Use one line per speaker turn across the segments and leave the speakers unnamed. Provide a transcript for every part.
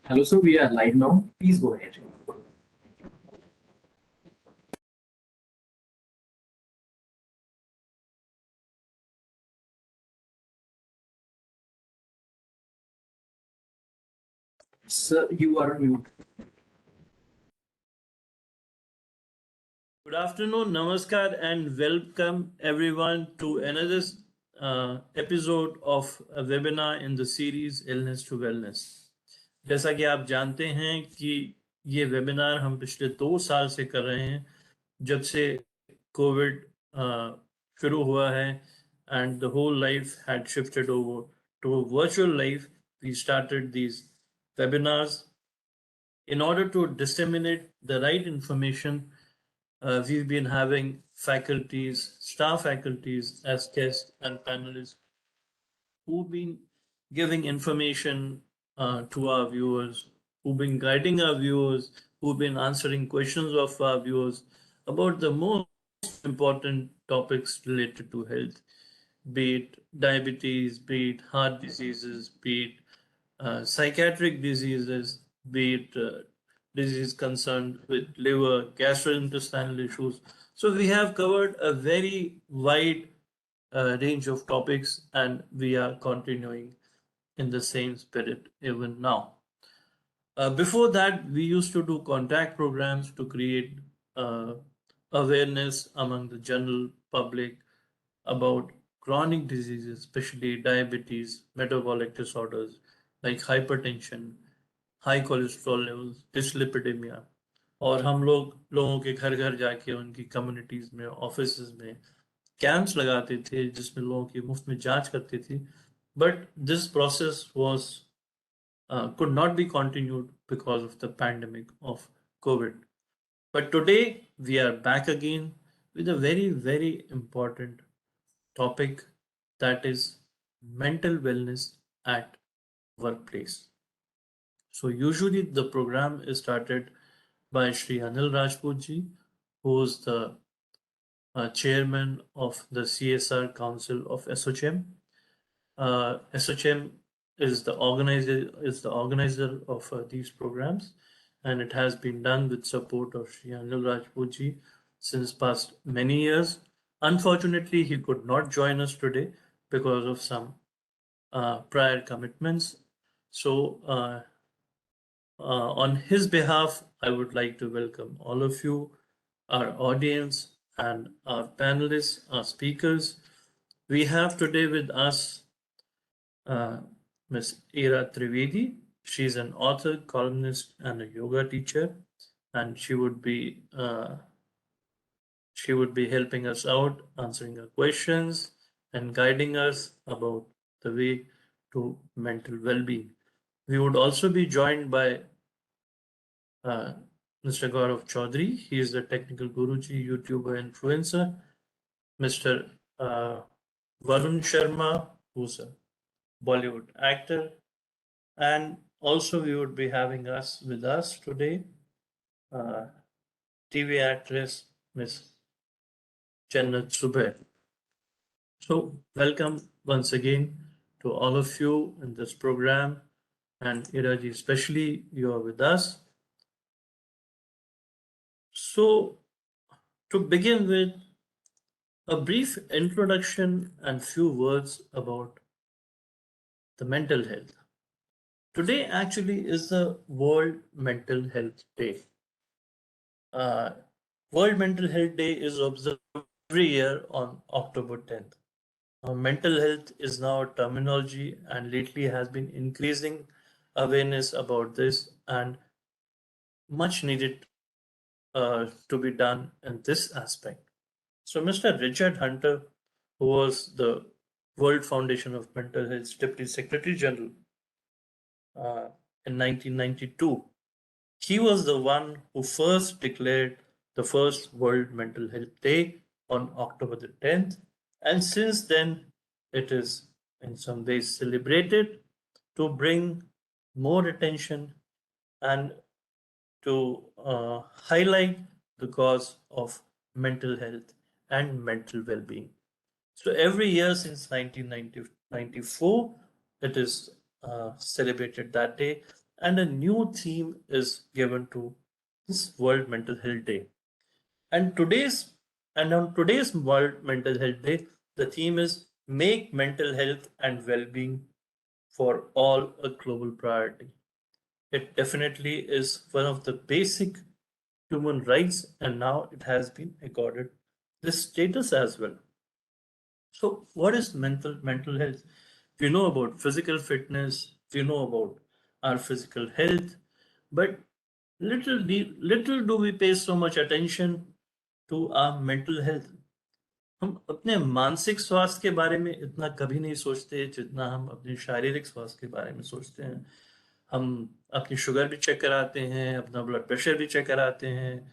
Hello, sir. We are live now. Please go ahead. Sir, you are on mute.
Good afternoon, namaskar, and welcome everyone to another episode of a webinar in the series Illness to Wellness. जैसा कि आप जानते हैं कि ये webinar हम पिछले 2 साल से कर रहे हैं जब से कोविड शुरू हुआ है and the whole life had shifted over to a virtual life. We started these webinars in order to disseminate the right information. We've been having faculties, staff faculties as guests and panelists who've been giving information to our viewers, who've been guiding our viewers, who've been answering questions of our viewers about the most important topics related to health, be it diabetes, be it heart diseases, be it psychiatric diseases, be it disease concerned with liver, gastrointestinal issues. So we have covered a very wide range of topics, and we are continuing in the same spirit even now. Before that, we used to do contact programs to create awareness among the general public about chronic diseases, especially diabetes, metabolic disorders like hypertension, high cholesterol levels, dyslipidemia, और हम लोगों के घर घर जाके उनकी communities में, offices में कैंप्स लगाते थे जिसमें लोगों की मुफ्त में जांच करते थे. But this process was could not be continued because of the pandemic of COVID. But today we are back again with a very important topic, that is mental wellness at workplace. So usually the program is started by Shri Anil Rajput ji, who is the chairman of the CSR Council of ASSOCHAM. ASSOCHAM is the organizer of these programs, and it has been done with support of Shri Anil Rajput ji since past many years. Unfortunately, he could not join us today because of some prior commitments. So on his behalf, I would like to welcome all of you, our audience, and our panelists, our speakers. We have today with us Ms. Ira Trivedi. She's an author, columnist, and a yoga teacher, and she would be helping us out, answering our questions, and guiding us about the way to mental well-being. We would also be joined by Mr. Gaurav Chaudhary. He is the technical guruji, YouTuber, influencer. Mr. Varun Sharma, who's a Bollywood actor. And also we would be having with us today, TV actress, Ms. Jannat Zubair. So welcome once again to all of you in this program, and Iraji, especially you are with us. So to begin with, a brief introduction and few words about the mental health. Today actually is the World Mental Health Day. World Mental Health Day is observed every year on October 10th. Mental health is now a terminology, and lately has been increasing awareness about this, and much needed to be done in this aspect. So Mr. Richard Hunter, who was the World Foundation of Mental Health's Deputy Secretary General in 1992, he was the one who first declared the first World Mental Health Day on October the 10th. And since then, it is in some ways celebrated to bring more attention and to highlight the cause of mental health and mental well-being. So every year since 1994, it is celebrated that day. and a new theme is given to this World Mental Health Day. And on today's World Mental Health Day, the theme is Make Mental Health and Well-being for All a Global Priority. It definitely is one of the basic human rights, and now it has been accorded this status as well. So, what is mental health? We know about physical fitness, we know about our physical health, but little do we pay so much attention to our mental health. हम अपने मानसिक स्वास्थ्य के बारे में इतना कभी नहीं सोचते जितना हम अपने शारीरिक स्वास्थ्य के बारे में सोचते हैं. हम अपनी शुगर भी चेक कराते हैं, अपना ब्लड प्रेशर भी चेक कराते हैं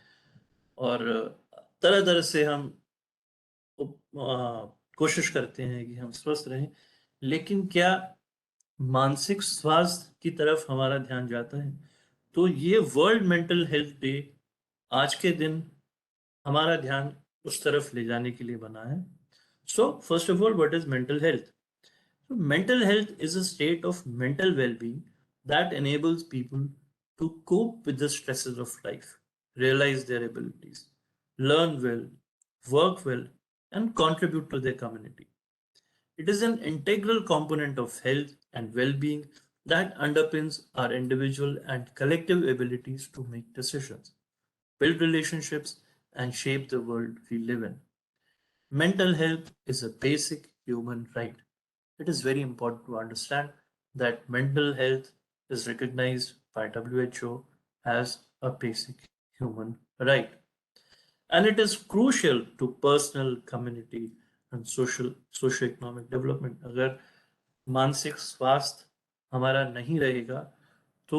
और तरह तरह से हम कोशिश करते हैं कि हम स्वस्थ रहें. लेकिन क्या मानसिक स्वास्थ्य की तरफ हमारा ध्यान जाता है? तो ये वर्ल्ड मेंटल हेल्थ डे आज के दिन हमारा ध्यान उस तरफ ले जाने के लिए बना है. So first of all, what is mental health? Mental health is a state of mental well-being that enables people to cope with the stresses of life, realize their abilities, learn well, work well, and contribute to their community. It is an integral component of health and well-being that underpins our individual and collective abilities to make decisions, build relationships, and shape the world we live in. Mental health is a basic human right. It is very important to understand that mental health is recognized by WHO as a basic human right. And it is crucial to personal, community, and socio-economic development. अगर मानसिक स्वास्थ्य हमारा नहीं रहेगा तो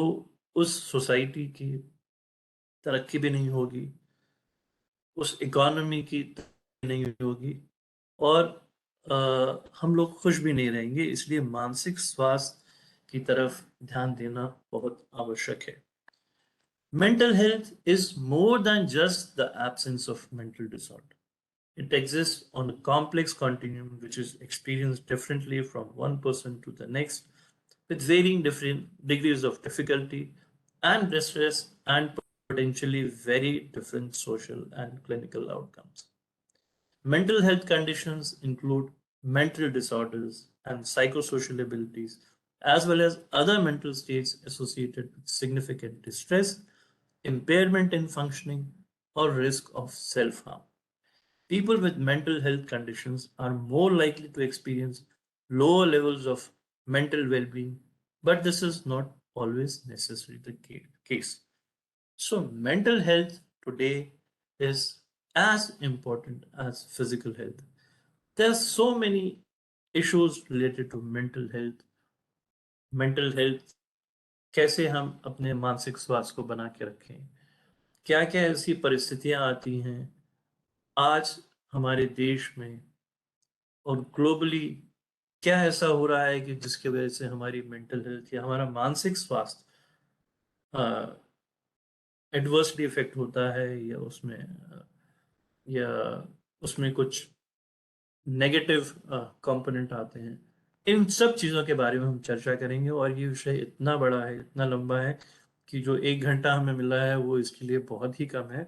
उस society की तरक्की भी नहीं होगी, उस इकोनॉमी की तरक्की नहीं होगी और हम लोग खुश भी नहीं रहेंगे. इसलिए मानसिक स्वास्थ्य की तरफ ध्यान देना बहुत आवश्यक है. Mental health is more than just the absence of mental disorder. It exists on a complex continuum which is experienced differently from one person to the next, with varying different degrees of difficulty and distress and potentially very different social and clinical outcomes. Mental health conditions include mental disorders and psychosocial abilities, as well as other mental states associated with significant distress, impairment in functioning, or risk of self harm. People with mental health conditions are more likely to experience lower levels of mental well being, but this is not always necessarily the case. So, mental health today is as important as physical health. There are so many issues related to mental health. Mental health, कैसे हम अपने मानसिक स्वास्थ्य को बना के रखें, क्या क्या ऐसी परिस्थितियां आती हैं आज हमारे देश में और ग्लोबली, क्या ऐसा हो रहा है कि जिसकी वजह से हमारी मेंटल हेल्थ या हमारा मानसिक स्वास्थ्य एडवर्सली इफेक्ट होता है या उसमें कुछ नेगेटिव कंपोनेंट आते हैं. इन सब चीज़ों के बारे में हम चर्चा करेंगे और ये विषय इतना बड़ा है, इतना लंबा है कि जो 1 घंटा हमें मिला है वो इसके लिए बहुत ही कम है.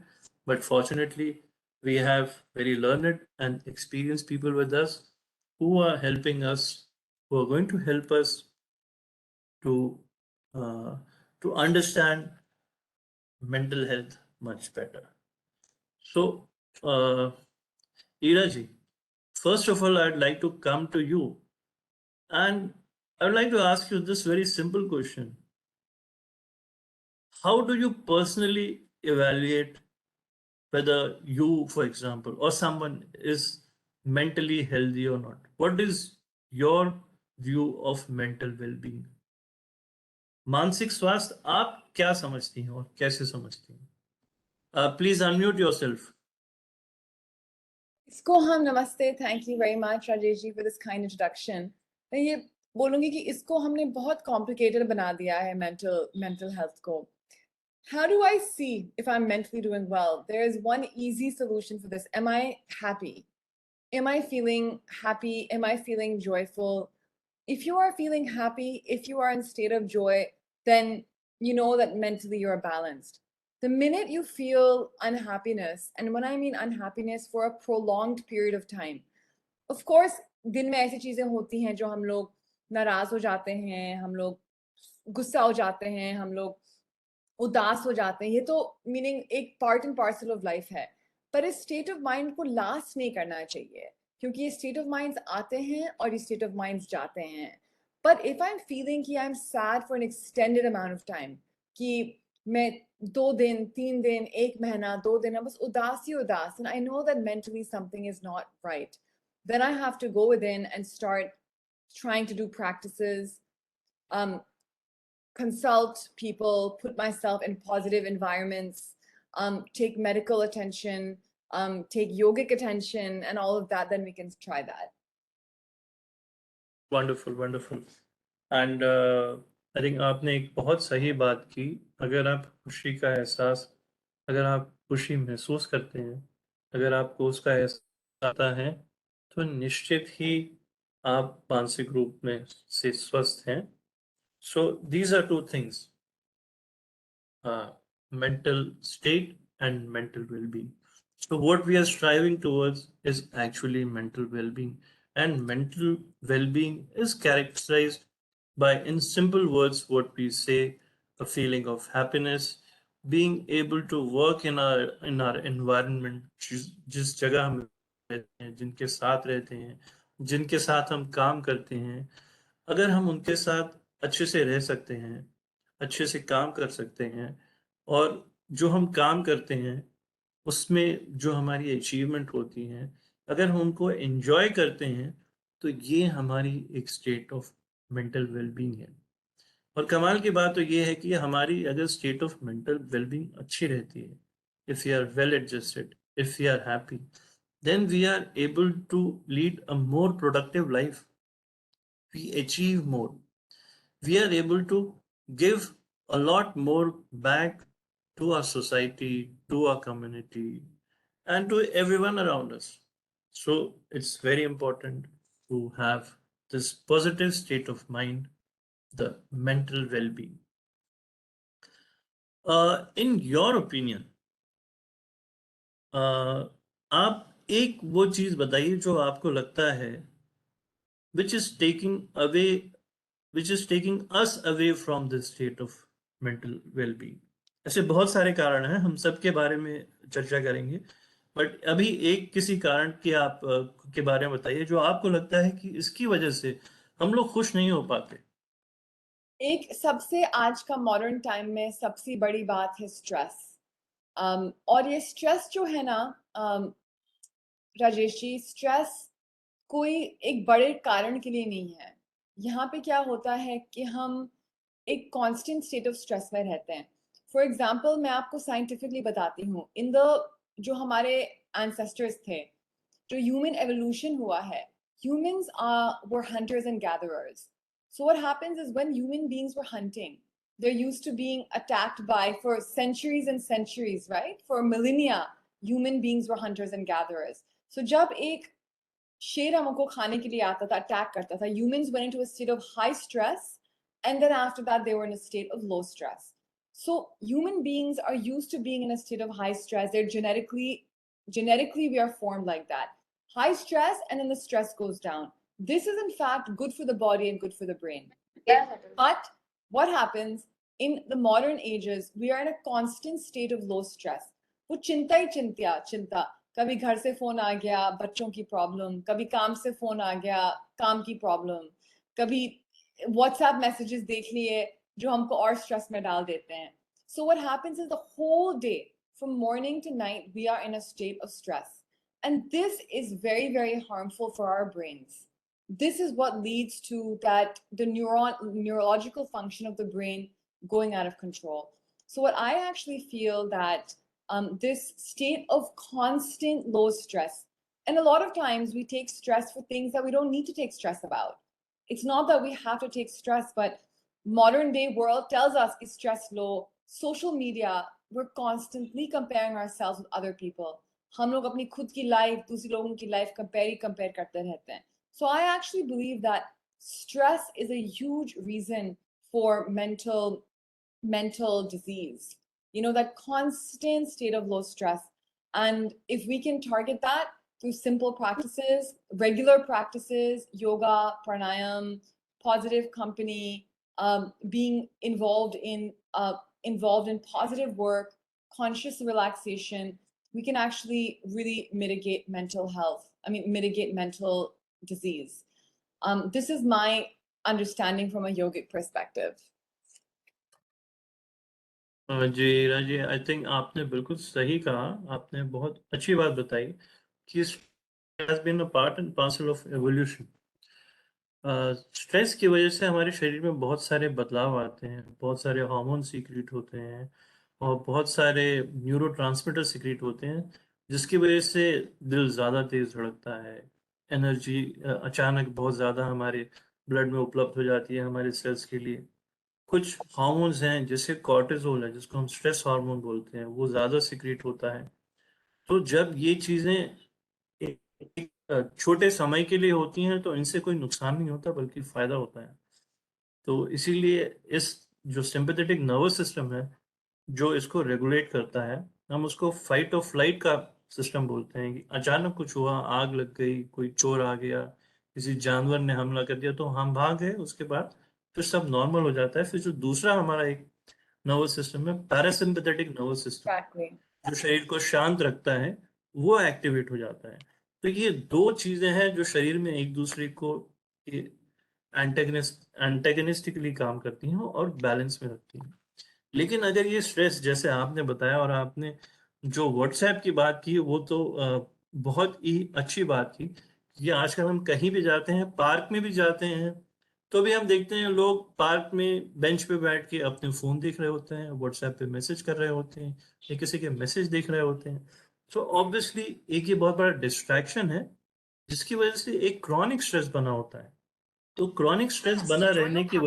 But fortunately we have very learned and experienced people with us who are helping us, who are going to help us to uh, to understand mental health much better. So, Ira ji, first of all, I'd like to come to you and I'd like to ask you this very simple question. How do you personally evaluate whether you, for example, or someone is mentally healthy or not? What is your view of mental well-being? मानसिक स्वास्थ्य आप क्या समझती हैं और कैसे समझती हैं? Please unmute yourself.
इसको हम नमस्ते. Thank you very much Rajesh ji for this kind introduction. मैं ये बोलूंगी कि इसको हमने बहुत कॉम्प्लिकेटेड बना दिया है मेंटल हेल्थ को. How do I see if I'm mentally doing well? There is one easy solution for this. Am I happy? Am I feeling happy? Am I feeling joyful? If you are feeling happy, if you are in a state of joy, then you know that mentally you're balanced. The minute you feel unhappiness, and when I mean unhappiness for a prolonged period of time, of course, दिन में ऐसी चीजें होती हैं जो हम लोग नाराज हो जाते हैं, हम लोग गुस्सा हो जाते हैं, हम लोग उदास हो जाते हैं, ये तो मीनिंग एक part and parcel of life है, पर इस स्टेट ऑफ माइंड को लास्ट नहीं करना चाहिए, क्योंकि ये स्टेट ऑफ माइंड्स आते हैं और ये स्टेट ऑफ माइंड्स जाते हैं. But if I am feeling कि I am sad for an extended amount of time, कि मैं 2 दिन 3 दिन 1 महीना 2 दिन बस उदास ही उदास, and I know that mentally something is not right, then I have to go within and start trying to do practices, consult people, put myself in positive environments, take medical attention, take yogic attention, and all of that, then we can try that.
Wonderful wonderful. And I think आपने एक बहुत सही बात की. अगर आप खुशी का एहसास, अगर आप खुशी महसूस करते हैं, अगर आपको उसका एहसास आता है, तो निश्चित ही आप मानसिक रूप में से स्वस्थ हैं. So these are two things, mental state and mental well-being. So what we are striving towards is actually mental well-being, and mental well-being is characterized by, in simple words, what we say, a feeling of happiness, being able to work in our environment, जिस जगह हम रहते हैं, जिनके साथ रहते हैं, जिनके साथ हम काम करते हैं, अगर हम उनके साथ अच्छे से रह सकते हैं, अच्छे से काम कर सकते हैं, और जो हम काम करते हैं उसमें जो हमारी अचीवमेंट होती हैं, अगर हम उनको एंजॉय करते हैं, तो ये हमारी एक स्टेट ऑफ मेंटल वेलबींग है. और कमाल की बात तो ये है कि हमारी अगर स्टेट ऑफ मेंटल वेलबींग अच्छी रहती है, if we are well adjusted, if we are happy, then we are able to lead a more productive life. We achieve more. We are able to give a lot more back to our society, to our community, and to everyone around us. So it's very important to have this positive state of mind, the mental well-being. In your opinion, आप एक वो चीज बताइए जो आपको लगता है which is taking us away from this state of mental well-being. ऐसे बहुत सारे कारण हैं, हम सबके बारे में चर्चा करेंगे, बट अभी एक किसी कारण के आप के बारे में बताइए जो आपको लगता है कि इसकी वजह से हम लोग खुश नहीं हो पाते.
एक सबसे आज का मॉडर्न टाइम में सबसे बड़ी बात है स्ट्रेस. और ये स्ट्रेस जो है ना राजेश जी, स्ट्रेस कोई एक बड़े कारण के लिए नहीं है. यहाँ पे क्या होता है कि हम एक कांस्टेंट स्टेट ऑफ स्ट्रेस में रहते हैं. फॉर एग्जांपल मैं आपको साइंटिफिकली बताती हूँ, इन द जो हमारे एंसेस्टर्स थे, जो ह्यूमन एवोल्यूशन हुआ है, humans were hunters and gatherers. So what happens is when human beings were hunting, they're used to being attacked by, for centuries and centuries, right? For millennia, human beings were hunters and gatherers. So जब एक शेर हमको खाने के लिए आता था, attack करता था, humans went into a state of high stress, and then after that they were in a state of low stress. So human beings are used to being in a state of high stress. They're genetically we are formed like that. High stress, and then the stress goes down. This is in fact good for the body and good for the brain.
Yes, it is.
But what happens in the modern ages, we are in a constant state of low stress. वो चिंता ही चिंता, कभी घर से phone आ गया, बच्चों की problem, कभी काम से फोन आ गया, काम की प्रॉब्लम, कभी व्हाट्सएप मैसेजेस देख लिए जो हमको और स्ट्रेस में डाल देते हैं. So what happens is the whole day, from morning to night, we are in a state of stress. And this is very, very harmful for our brains. This is what leads to that the neurological function of the brain going out of control. So what I actually feel that this state of constant low stress, and a lot of times we take stress for things that we don't need to take stress about. It's not that we have to take stress, but modern day world tells us it's stress low. Social media, we're constantly comparing ourselves with other people. हम लोग अपनी खुद की life दूसरे लोगों की life compare करते रहते हैं. So I actually believe that stress is a huge reason for mental mental disease, you know, that constant state of low stress. And if we can target that through simple practices, regular practices, yoga, pranayam, positive company, being involved in positive work, conscious relaxation, we can actually really mitigate mitigate mental disease. This is my understanding from a yogic perspective.
जी राजी, आई think आपने बिल्कुल सही कहा, आपने बहुत अच्छी बात बताई कि has been a part and parcel of evolution. Stress की वजह से हमारे शरीर में बहुत सारे बदलाव आते हैं, बहुत सारे हार्मोन सीक्रेट होते हैं और बहुत सारे न्यूरोट्रांसमीटर सीक्रेट होते हैं, जिसकी वजह से दिल ज़्यादा तेज धड़कता है, एनर्जी अचानक बहुत ज़्यादा हमारे ब्लड में उपलब्ध हो जाती है हमारे सेल्स के लिए। कुछ हार्मोन्स हैं जैसे कॉर्टिसोल है, जिसको हम स्ट्रेस हार्मोन बोलते हैं, वो ज़्यादा सीक्रेट होता है। तो जब ये चीज़ें एक छोटे समय के लिए होती हैं तो इनसे कोई नुकसान नहीं होता बल्कि फ़ायदा होता है। तो इसीलिए इस जो सिम्पैथेटिक नर्वस सिस्टम है, जो इसको रेगुलेट करता है, हम उसको फाइट और फ्लाइट का सिस्टम बोलते हैं कि अचानक कुछ हुआ, आग लग गई, कोई चोर आ गया, किसी जानवर ने हमला कर दिया तो हम भाग गए, उसके बाद फिर सब नॉर्मल हो जाता है। फिर जो दूसरा हमारा एक नर्वस सिस्टम है, पैरासिम्पैथेटिक नर्वस सिस्टम,
Exactly.
जो शरीर को शांत रखता है, वो एक्टिवेट हो जाता है। तो ये दो चीजें हैं जो शरीर में एक दूसरे को एंटेगनिस्टिकली काम करती हैं और बैलेंस में रखती हैं। लेकिन अगर ये स्ट्रेस, जैसे आपने बताया और आपने जो व्हाट्सएप की बात की, वो तो बहुत ही अच्छी बात की। ये आजकल हम कहीं भी जाते हैं, पार्क में भी जाते हैं, तो भी हम देखते हैं लोग पार्क में बेंच पे बैठ के अपने फ़ोन देख रहे होते हैं, व्हाट्सएप पे मैसेज कर रहे होते हैं या किसी के मैसेज देख रहे होते हैं। तो ऑब्वियसली एक ये बहुत बड़ा डिस्ट्रैक्शन है, जिसकी वजह से एक क्रॉनिक स्ट्रेस बना होता है। तो क्रॉनिक स्ट्रेस बने रहने की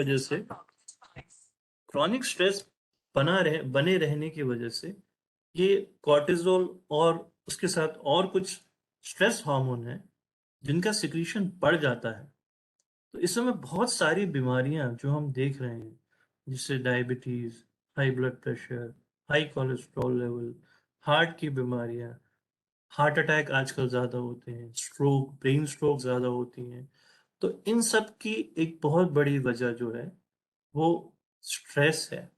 वजह से ये कॉर्टिसोल और उसके साथ और कुछ स्ट्रेस हार्मोन हैं, जिनका सिक्रीशन बढ़ जाता है। तो इस समय बहुत सारी बीमारियां जो हम देख रहे हैं, जिससे diabetes, high blood pressure, high cholesterol level, heart की बीमारियां, हार्ट अटैक आजकल ज़्यादा होते हैं, स्ट्रोक, ब्रेन स्ट्रोक ज़्यादा होती हैं। तो इन सब की एक बहुत बड़ी वजह जो है, वो स्ट्रेस है।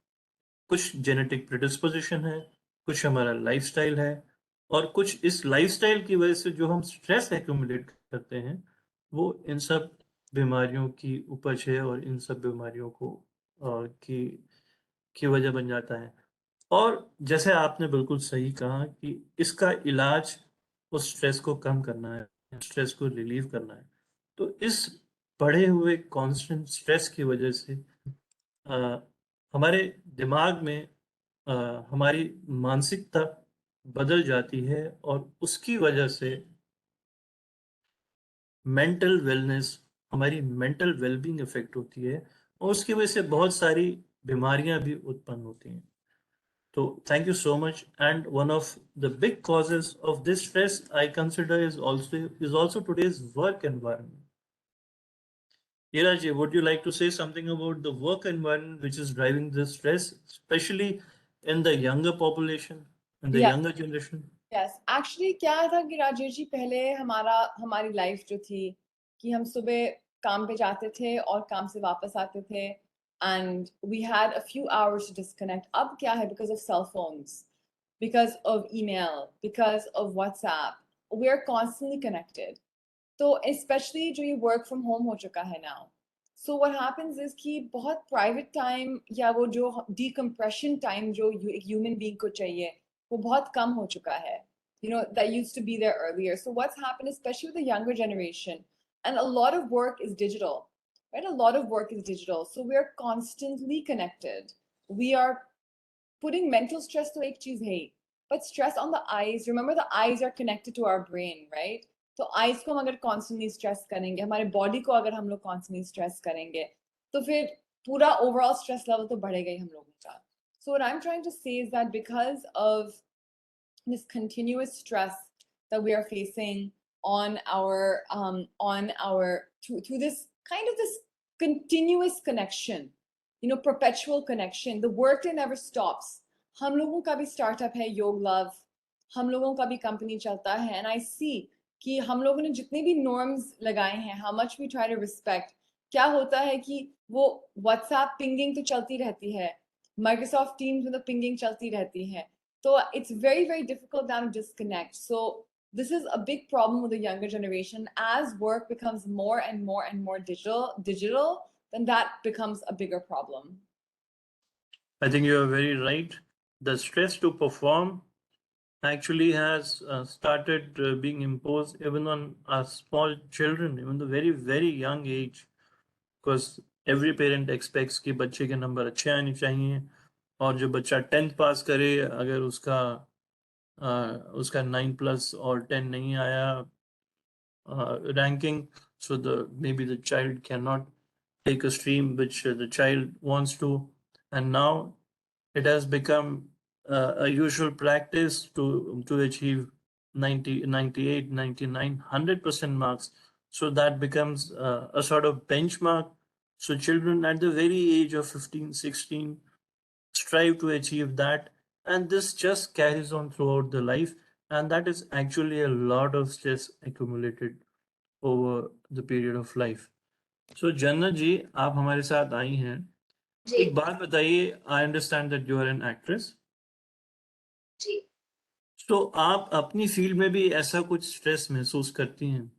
कुछ जेनेटिक प्रेडिस्पोजिशन है, कुछ हमारा लाइफस्टाइल है और कुछ इस लाइफस्टाइल की वजह से जो हम स्ट्रेस एक्यूमुलेट करते हैं, वो इन सब बीमारियों की उपज है और इन सब बीमारियों को की वजह बन जाता है। और जैसे आपने बिल्कुल सही कहा कि इसका इलाज उस स्ट्रेस को कम करना है, स्ट्रेस को रिलीव करना है। तो इस बढ़े हुए कांस्टेंट स्ट्रेस की वजह से अ, हमारे दिमाग में अ, हमारी मानसिकता बदल जाती है और उसकी वजह से मेंटल वेलनेस, हमारी मेंटल वेलबींग इफेक्ट होती है और उसकी वजह से बहुत सारी बीमारियां भी उत्पन्न होती हैं। So thank you so much. And one of the big causes of this stress I consider is also today's work environment. Iraji, would you like to say something about the work environment which is driving this stress, especially in the younger population, in the
Yes.
younger generation?
Yes, actually क्या था कि राजेश जी, पहले हमारी life जो थी कि हम सुबह काम पे जाते थे और काम से वापस आते थे and we had a few hours to disconnect. अब क्या है, because of cell phones, because of email, because of WhatsApp, we're constantly connected. तो especially जो ये work from home हो चुका है now. So what happens is कि बहुत private time या वो जो decompression time जो एक human being को चाहिए, वो बहुत कम हो चुका है. You know, that used to be there earlier. So what's happened, especially with the younger generation, and a lot of work is digital, right? A lot of work is digital. So we're constantly connected. We are putting mental stress to एक चीज है, but stress on the eyes. Remember, the eyes are connected to our brain, right? तो eyes को हम अगर constantly stress करेंगे, हमारे body को अगर हम लोग constantly stress करेंगे, तो फिर पूरा overall stress level तो बढ़ेगा ही हम लोगों का. So what I'm trying to say is that because of this continuous stress that we are facing on our through this kind of this continuous connection, perpetual connection. The work never stops. हम लोगों का भी startup है Yog Love. हम लोगों का भी company चलता है, and I see कि हम लोगों ने जितने भी norms लगाए हैं, how much we try to respect. क्या होता है कि वो WhatsApp pinging तो चलती रहती है, Microsoft Teams में तो pinging चलती रहती है. So it's very, very difficult now to disconnect. So this is a big problem with the younger generation. As work becomes more and more and more digital, then that becomes a bigger problem.
I think you are very right. The stress to perform actually has started being imposed even on our small children, even the very, very young age, because every parent expects कि बच्चे के number अच्छे आने चाहिए, और जो बच्चा 10th पास करे, अगर उसका 9+ और 10 नहीं आया ranking, so maybe the child cannot take a stream which the child wants to, and now it has become a usual practice to achieve 90, 98, 99, 100% marks. So that becomes a sort of benchmark. So children at the very age of 15, 16 strive to achieve that, and this just carries on throughout the life, and that is actually a lot of stress accumulated over the period of life. So Janna ji, आप हमारे साथ आई हैं.
जी
एक बात बताइए, I understand that you are an actress.
जी
तो आप अपनी फील्ड में भी ऐसा कुछ स्ट्रेस महसूस करती हैं?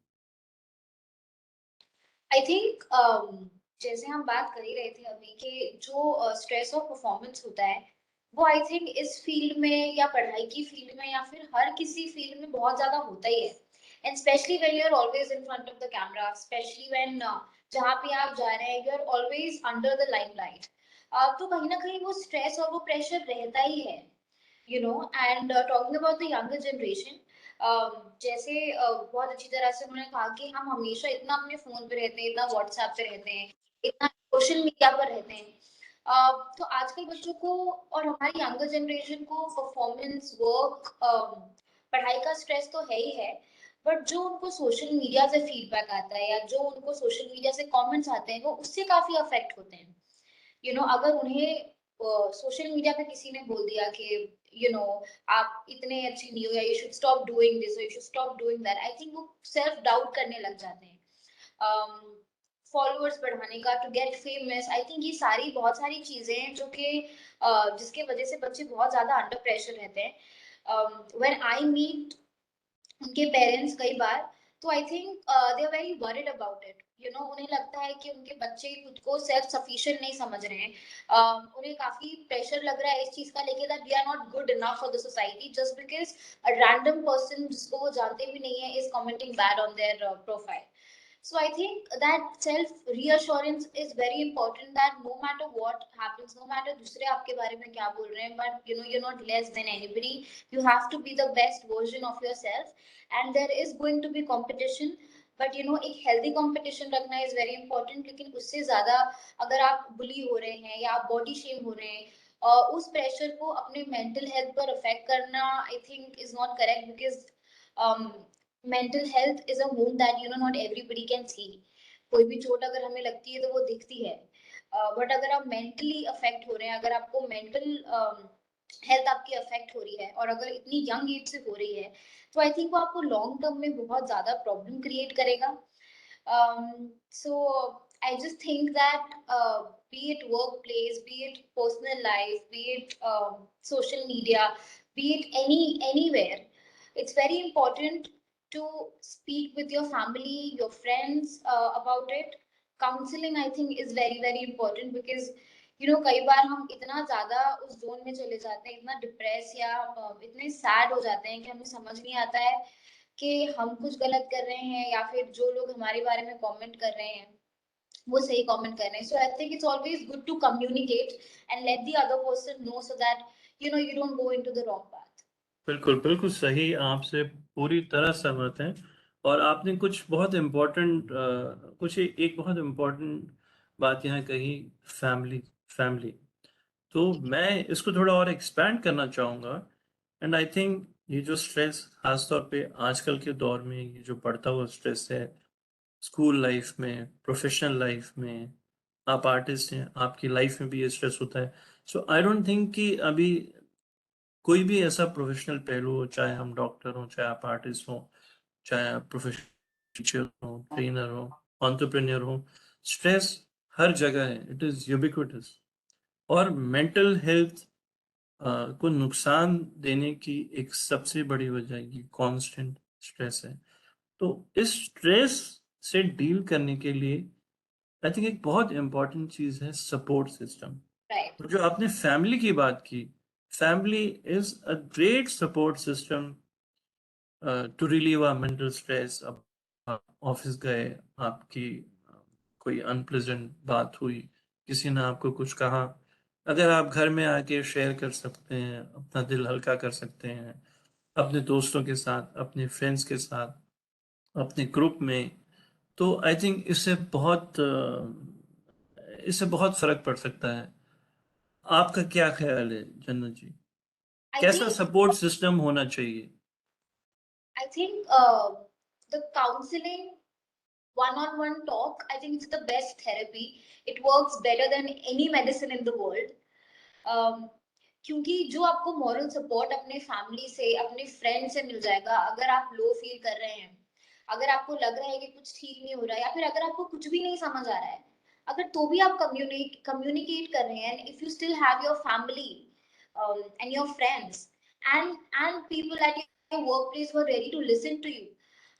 आई थिंक जैसे हम बात कर ही रहे थे अभी कि जो स्ट्रेस ऑफ परफॉर्मेंस होता है वो आई थिंक इस फील्ड में या पढ़ाई की फील्ड में या फिर हर किसी फील्ड में बहुत ज्यादा होता ही है, and specially when you are always in front of the camera, specially when जहाँ पे आप जा रहे हैं you are always under the limelight, तो कहीं ना कहीं वो स्ट्रेस और वो प्रेशर रहता ही है, and talking about the younger generation, जैसे बहुत अच्छी तरह से उन्होंने कहा कि हम हमेशा इतना अपने फोन पे रहते हैं, इतना व्हाट्सएप पे रहते हैं, इतना सोशल मीडिया पर रहते हैं, तो आजकल बच्चों को और हमारी यंगर जनरेशन को परफॉर्मेंस वर्क पढ़ाई का स्ट्रेस तो है ही है, बट जो उनको सोशल मीडिया से फीडबैक आता है या जो उनको सोशल मीडिया से कमेंट्स आते हैं वो उससे काफी अफेक्ट होते हैं. अगर उन्हें सोशल मीडिया पे किसी ने बोल दिया कि आप इतने अच्छे नहीं हो या you should stop doing this, you should stop doing that, I think वो सेल्फ डाउट करने लग जाते हैं. फॉलोअर्स बढ़ाने का, to get famous, I think ये सारी बहुत सारी चीजें हैं जो कि जिसके वजह से बच्चे बहुत ज्यादा अंडर प्रेशर रहते हैं. व्हेन आई मीट उनके पेरेंट्स कई बार, तो I think they are very worried about it. उन्हें लगता है कि उनके बच्चे खुद को सेल्फ सफिशिएंट नहीं समझ रहे हैं, उन्हें काफी प्रेशर लग रहा है इस चीज का लेके that we are not good enough for the society just because a random person जिसको वो जानते भी नहीं है is commenting bad on their profile. So I think that self reassurance is very important, that no matter what happens, no matter दूसरे आपके बारे में क्या बोल रहे हैं, but you're not less than anybody. You have to be the best version of yourself, and there is going to be competition. But एक healthy competition रखना is very important. लेकिन उससे ज़्यादा अगर आप bully हो रहे हैं या आप body shame हो रहे हैं, उस pressure को अपने mental health पर affect करना I think is not correct, because mental health is a wound that not everybody can see. कोई भी चोट अगर हमें लगती है तो वो दिखती है, बट अगर आप मेंटली अफेक्ट हो रहे हैं, अगर आपको मेंटल हेल्थ आपकी अफेक्ट हो रही है और अगर इतनी यंग एज से हो रही है, तो आई थिंक वो आपको लॉन्ग टर्म में बहुत ज्यादा प्रॉब्लम क्रिएट करेगा. So I just think that be it workplace, be it personal life, be it social media, be it anywhere, it's very important to speak with your family, your friends about it. Counseling I think is very very important, because कई बार हम इतना ज्यादा उस zone में चले जाते हैं, इतना डिप्रेस या इतने सैड हो जाते हैं कि हमें समझ नहीं आता है कि हम कुछ गलत कर रहे हैं या फिर जो लोग हमारे बारे में कमेंट कर रहे हैं वो सही कमेंट कर रहे हैं. So I think it's always good to communicate and let the other person know, so that you don't go into the wrong path.
बिल्कुल बिल्कुल सही, आपसे पूरी तरह सहमत हैं. और आपने कुछ बहुत इम्पोर्टेंट एक बहुत इम्पोर्टेंट बात यहाँ कही, फैमिली. फैमिली तो मैं इसको थोड़ा और एक्सपैंड करना चाहूँगा. एंड आई थिंक ये जो स्ट्रेस खासतौर पे आजकल के दौर में, ये जो बढ़ता हुआ स्ट्रेस है स्कूल लाइफ में, प्रोफेशनल लाइफ में, आप आर्टिस्ट हैं, आपकी लाइफ में भी ये स्ट्रेस होता है। सो आई डोंट थिंक कि अभी कोई भी ऐसा प्रोफेशनल पहलू हो, चाहे हम डॉक्टर हो, चाहे आप आर्टिस्ट हो, चाहे आप प्रोफेशनल टीचर हो, ट्रेनर हो, एंटरप्रेन्योर हो, स्ट्रेस हर जगह है, इट इज यूबिक्विटस। और मेंटल हेल्थ को नुकसान देने की एक सबसे बड़ी वजह ये कांस्टेंट स्ट्रेस है। तो इस स्ट्रेस से डील करने के लिए आई थिंक एक बहुत इंपॉर्टेंट चीज है सपोर्ट सिस्टम।
राइट।
जो आपने फैमिली की बात की, family is a great support system to relieve our mental stress. अब आप ऑफिस गए, आपकी कोई अनप्लेजेंट बात हुई, किसी ने आपको कुछ कहा, अगर आप घर में आके शेयर कर सकते हैं, अपना दिल हल्का कर सकते हैं अपने दोस्तों के साथ, अपने फ्रेंड्स के साथ, अपने ग्रुप में, तो आई थिंक इससे बहुत फर्क पड़ सकता है। आपका क्या ख्याल है जन्नत जी?
आई
कैसा
थिंक
सपोर्ट सिस्टम होना चाहिए?
I think the counselling one-on-one talk, I think it's the best therapy. It works better than any medicine in the world. um, क्योंकि जो आपको मॉरल सपोर्ट अपने फैमिली से, अपने फ्रेंड से मिल जाएगा, अगर आप लो फील कर रहे हैं, अगर आपको लग रहा है कि कुछ ठीक नहीं हो रहा है, या फिर अगर आपको कुछ भी नहीं समझ आ रहा है, अगर तो भी आप कम्युनिकेट कर रहे हैं, if you still have your family and your friends and people at your work place who are ready to listen to you,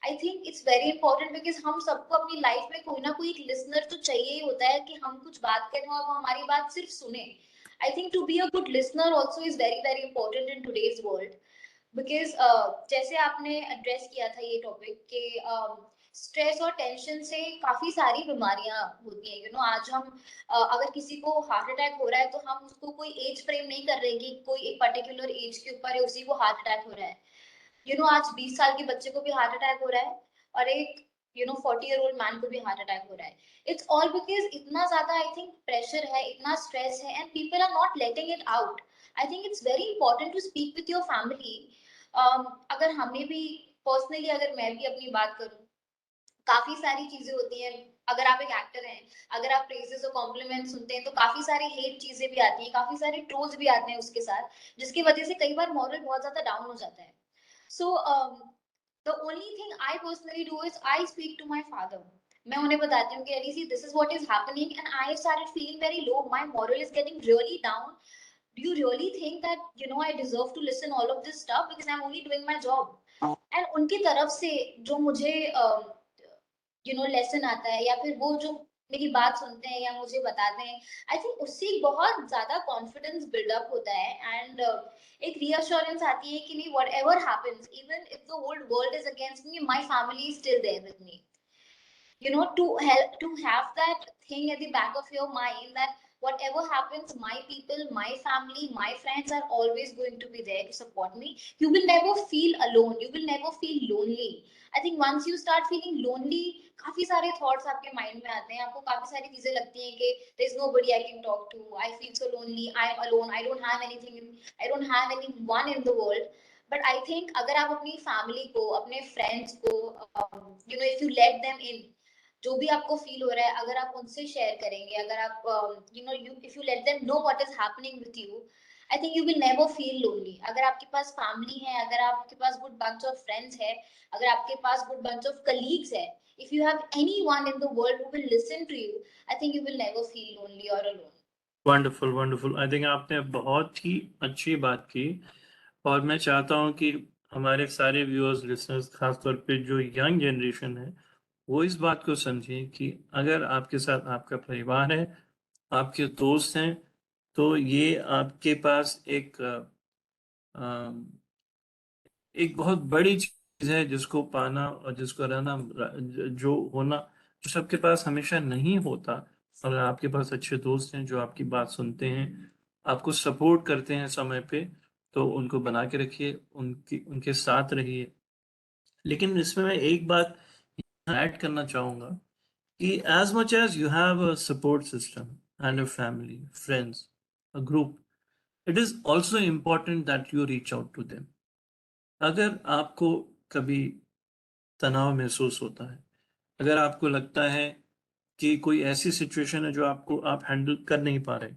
I think it's very important, because हम सबको अपनी लाइफ में कोई ना कोई एक लिसनर तो चाहिए ही होता है, कि हम कुछ बात करें और वो हमारी बात सिर्फ सुने। I think to be a good listener also is very very important in today's world, because जैसे आपने एड्रेस किया था ये टॉपिक के स्ट्रेस और टेंशन से काफी सारी बीमारियां होती हैं। आज हम अगर किसी को हार्ट अटैक हो रहा है, तो हम उसको कोई एज फ्रेम नहीं कर रहे कि कोई एक पर्टिकुलर एज के ऊपर है उसी को हार्ट अटैक हो रहा है। आज 20 साल के बच्चे को भी हार्ट अटैक हो रहा है, और एक 40-year-old मैन को भी हार्ट अटैक हो रहा है। इट्स ऑल बिकॉज इतना ज्यादा आई थिंक प्रेशर है, इतना स्ट्रेस है, and people are not letting it out. I think it's very important to speak with your family. अगर हमें भी पर्सनली, अगर मैं भी अपनी बात करूं, काफी सारी चीजें होती हैं। अगर आप एक एक्टर हैं, अगर आप प्रेजेस और कॉम्प्लीमेंट सुनते हैं, तो काफी सारी हेट चीजें भी आती हैं, काफी सारे ट्रोल्स भी आते हैं उसके साथ, जिसकी वजह से कई बार मॉरल बहुत ज्यादा डाउन हो जाता है। So the only thing I personally do is I speak to my father. मैं उन्हें बताती हूँ कि अली सी, this is what is happening and I started feeling very low. My moral is getting really down. Do you really think that I deserve to listen all of this stuff because I'm only doing my job? And उनकी तरफ से जो मुझे lesson आता है, या फिर वो जो मेरी बात सुनते हैं या मुझे बताते हैं, आई थिंक उससे बहुत ज्यादा कॉन्फिडेंस बिल्डअप होता है, एंड एक रीअश्योरेंस आती है कि नहीं, whatever happens, even if the whole world is against me, my family is still there with me. To have that thing at the back of your mind, that whatever happens, my people, my family, my friends are always going to be there to support me. You will never feel alone, you will never feel lonely. I think once you start feeling lonely, काफी सारे thoughts आपके mind में आते हैं, आपको काफी सारी चीजें लगती हैं कि there is nobody I can talk to, I feel so lonely, I am alone, I don't have anyone in the world. But I think अगर आप अपनी फैमिली को, अपने फ्रेंड्स को, if you let them in, जो भी आपको feel हो रहा है, अगर आप उनसे शेयर करेंगे, अगर आप if you let them know what is happening with you, I think you will never feel lonely. अगर आपके पास फैमिली है, अगर आपके पास गुड बंच ऑफ फ्रेंड्स है, अगर आपके पास गुड बंच ऑफ कलीग्स है, if you have anyone in the world who will listen to you, I think you will never feel lonely or alone.
Wonderful wonderful, I think आपने बहुत ही अच्छी बात की। और मैं चाहता हूँ कि हमारे सारे व्यूअर्स, लिसनर्स, खासतौर पे जो यंग जनरेशन है, वो इस बात को समझें कि अगर आपके साथ आपका परिवार है, आपके दोस्त हैं, तो ये आपके पास एक बहुत बड़ी चीज है जिसको पाना और जिसको रहना, जो होना, जो सबके पास हमेशा नहीं होता। अगर आपके पास अच्छे दोस्त हैं जो आपकी बात सुनते हैं, आपको सपोर्ट करते हैं समय पे, तो उनको बना के रखिए, उनके साथ रहिए। लेकिन इसमें मैं एक बात ऐड करना चाहूंगा कि as much as you have a support system and a family, friends, a group, it is also important that you reach out to them. अगर आपको कभी तनाव महसूस होता है, अगर आपको लगता है कि कोई ऐसी सिचुएशन है जो आपको आप हैंडल कर नहीं पा रहे,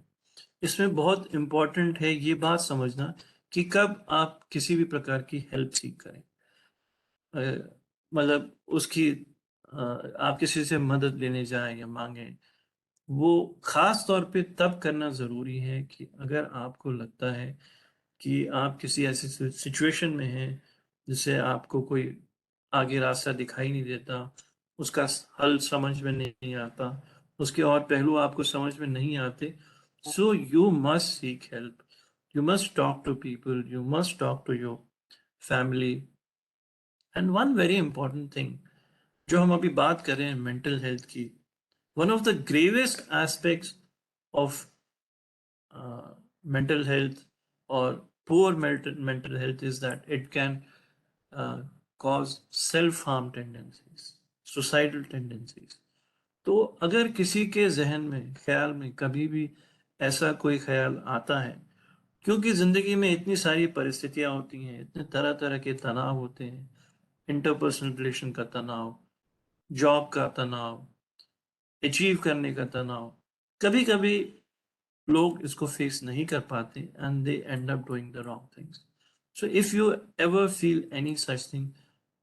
इसमें बहुत इम्पोर्टेंट है ये बात समझना कि कब आप किसी भी प्रकार की हेल्प सीख करें। मतलब उसकी आप किसी से मदद लेने जाएं या मांगें, वो खास तौर पे तब करना ज़रूरी है कि अगर आपको लगता है कि आप किसी ऐसी सिचुएशन में हैं जिससे आपको कोई आगे रास्ता दिखाई नहीं देता, उसका हल समझ में नहीं आता, उसके और पहलू आपको समझ में नहीं आते, so you must seek help, you must talk to people, you must talk to your family. And one very important thing जो हम अभी बात कर रहे हैं मेंटल हेल्थ की, one of the gravest aspects of mental health or poor mental health is that it can cause self-harm tendencies, suicidal tendencies. तो अगर किसी के जहन में ख्याल में कभी भी ऐसा कोई ख्याल आता है, क्योंकि ज़िंदगी में इतनी सारी परिस्थितियां होती हैं, इतने तरह तरह के तनाव होते हैं, इंटरपर्सनल रिलेशन का तनाव, जॉब का तनाव, अचीव करने का तनाव, कभी कभी लोग इसको फेस नहीं कर पाते and they and up doing the wrong things. So if you ever feel any such thing,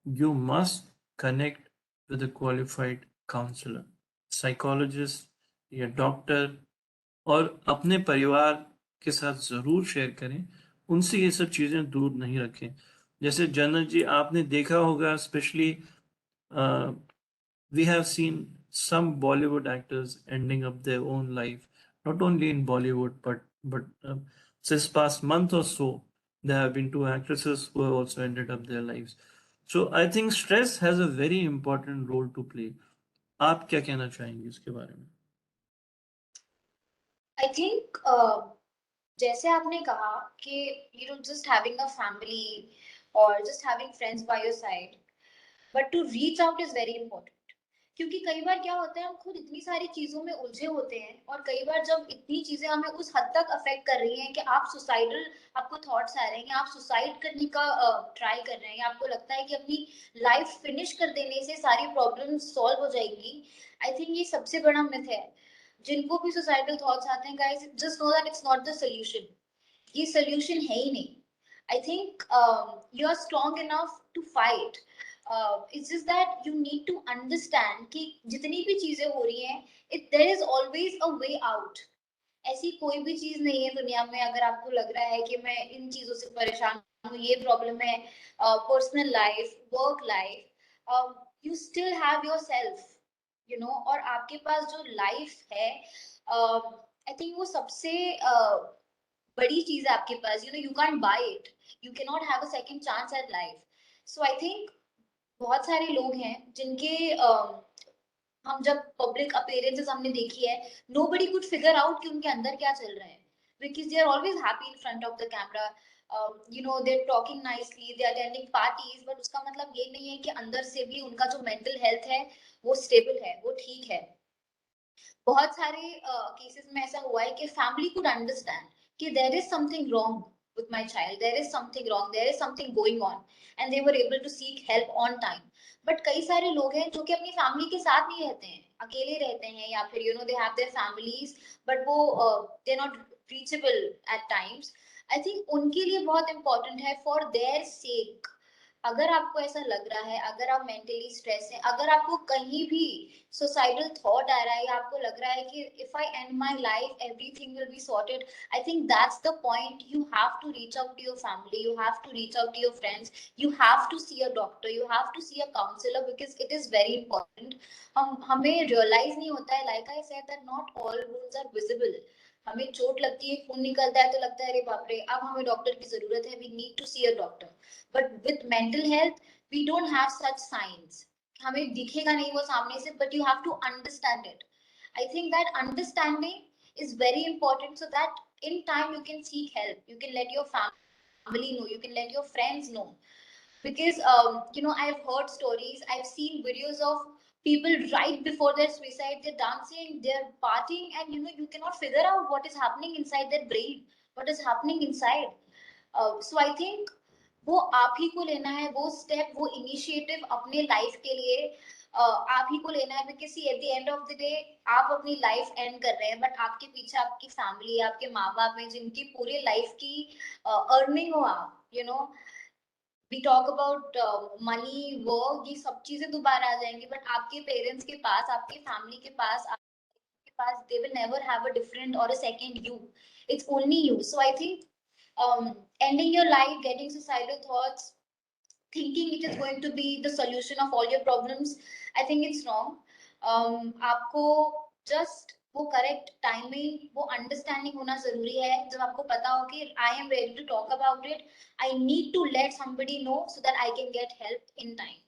you must connect with a qualified counselor, psychologist या डॉक्टर, और अपने परिवार के साथ ज़रूर शेयर करें, उनसे ये सब चीज़ें दूर नहीं रखें। जैसे जनरल जी आपने देखा होगा, specially we have seen some Bollywood actors ending up their own life, not only in Bollywood, but since past month or so, there have been two actresses who have also ended up their lives. So I think stress has a very important role to play. आप क्या कहना चाहेंगे इसके बारे में?
I think जैसे आपने कहा कि just having a family or just having friends by your side, but to reach out is very important. क्योंकि कई बार क्या होता है, हम खुद इतनी सारी चीजों में उलझे होते हैं, और कई बार जब इतनी चीजें हमें उस हद तक अफेक्ट कर रही हैं कि आप सुसाइडल, आपको थॉट्स आ रहे हैं, आप सुसाइड करने का ट्राई कर रहे हैं, आपको लगता है कि अपनी लाइफ फिनिश कर देने से सारी प्रॉब्लम सॉल्व हो जाएगी, आई थिंक ये सबसे बड़ा मिथ है। जिनको भी सुसाइडल थॉट्स आते हैं, guys, just know that it's not the solution. ये सोल्यूशन है ही नहीं। I think you are strong enough to fight. It's just that you need to understand कि जितनी भी चीजें हो रही हैं, there is always a way out. ऐसी कोई भी चीज नहीं है दुनिया में, अगर आपको लग रहा है कि मैं इन चीजों से परेशान हूँ, ये प्रॉब्लम है, personal life, work life, you still have your self, और आपके पास जो लाइफ है, आई थिंक वो सबसे बड़ी चीज है आपके पास। You can buy it, you can not have a second chance at life. So I think बहुत सारे लोग हैं जिनके हम जब पब्लिक अपीयरेंसेस हमने देखी है, नोबडी कुड फिगर आउट कि उनके अंदर क्या चल रहा है, because they are always happy in front of the camera, they are talking nicely, they are attending parties, but उसका मतलब ये नहीं है कि अंदर से भी उनका जो मेंटल हेल्थ है वो स्टेबल है, वो ठीक है। बहुत सारे केसेस में ऐसा हुआ है कि फैमिली कुड अंडरस्टैंड कि there is something wrong with my child, there is something wrong, there is something going on, and they were able to seek help on time. But कई सारे लोग हैं जो कि अपनी फैमिली के साथ नहीं रहते हैं, अकेले रहते हैं, या फिर they have their families, but वो they're not reachable at times. I think उनके लिए बहुत important है, for their sake, अगर आपको ऐसा लग रहा है, अगर आप मेंटली स्ट्रेस है, अगर आपको कहीं भी सुसाइडल थॉट आ रहा है, या आपको लग रहा है कि if I end my life everything will be sorted, I think that's the point. You have to reach out to your family, you have to reach out to your friends, you have to see a doctor, you have to see a counselor, because it is very important. हमें realize नहीं होता है, like I said, that not all wounds are visible. हमें चोट लगती है, खून निकलता है, तो लगता है अरे बाप रे, अब हमें डॉक्टर की जरूरत है, we need to see a doctor. But with mental health, we don't have such signs. हमें दिखेगा नहीं वो सामने से, but you have to understand it. I think that understanding is very important, so that in time you can seek help. You can let your family know. You can let your friends know. Because I've heard stories. I've seen videos of people right before their suicide. They're dancing, they're partying, and you cannot figure out what is happening inside their brain, what is happening inside. So I think वो आप ही को लेना है वो step, वो initiative अपने life के लिए। आप ही को लेना है, because at the end of the day आप अपनी लाइफ एंड कर रहे हैं, बट आपके पीछे आपकी फैमिली, आपके माँ बाप हैं जिनकी पूरी लाइफ की अर्निंग हो आप, you know, we talk about money, work, ये सब चीजें दोबारा आ जाएंगी, बट आपके पेरेंट्स के पास, आपकी फैमिली के पास, आपके पास, they will never have a different or a second you. It's only you. So I think ending your life, getting suicidal thoughts, thinking it is going to be the solution of all your problems, I think it's wrong. आपको just वो correct timing, वो understanding होना जरूरी है, जब आपको पता हो कि I am ready to talk about it, I need to let somebody know so that I can get help in time.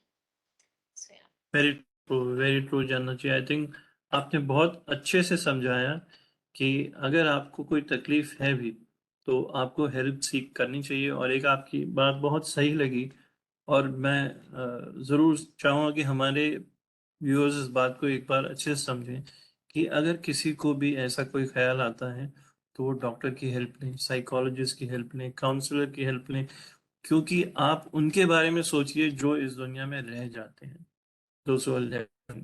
So yeah.
Very true जानना चाहिए। आई थिंक आपने बहुत अच्छे से समझाया कि अगर आपको कोई तकलीफ है भी तो आपको हेल्प सीख करनी चाहिए, और एक आपकी बात बहुत सही लगी, और मैं ज़रूर चाहूँगा कि हमारे व्यूअर्स इस बात को एक बार अच्छे से समझें कि अगर किसी को भी ऐसा कोई ख्याल आता है तो वो डॉक्टर की हेल्प लें, साइकोलॉजिस्ट की हेल्प लें, काउंसलर की हेल्प लें, क्योंकि आप उनके बारे में सोचिए जो इस दुनिया में रह जाते हैं। Those who are left,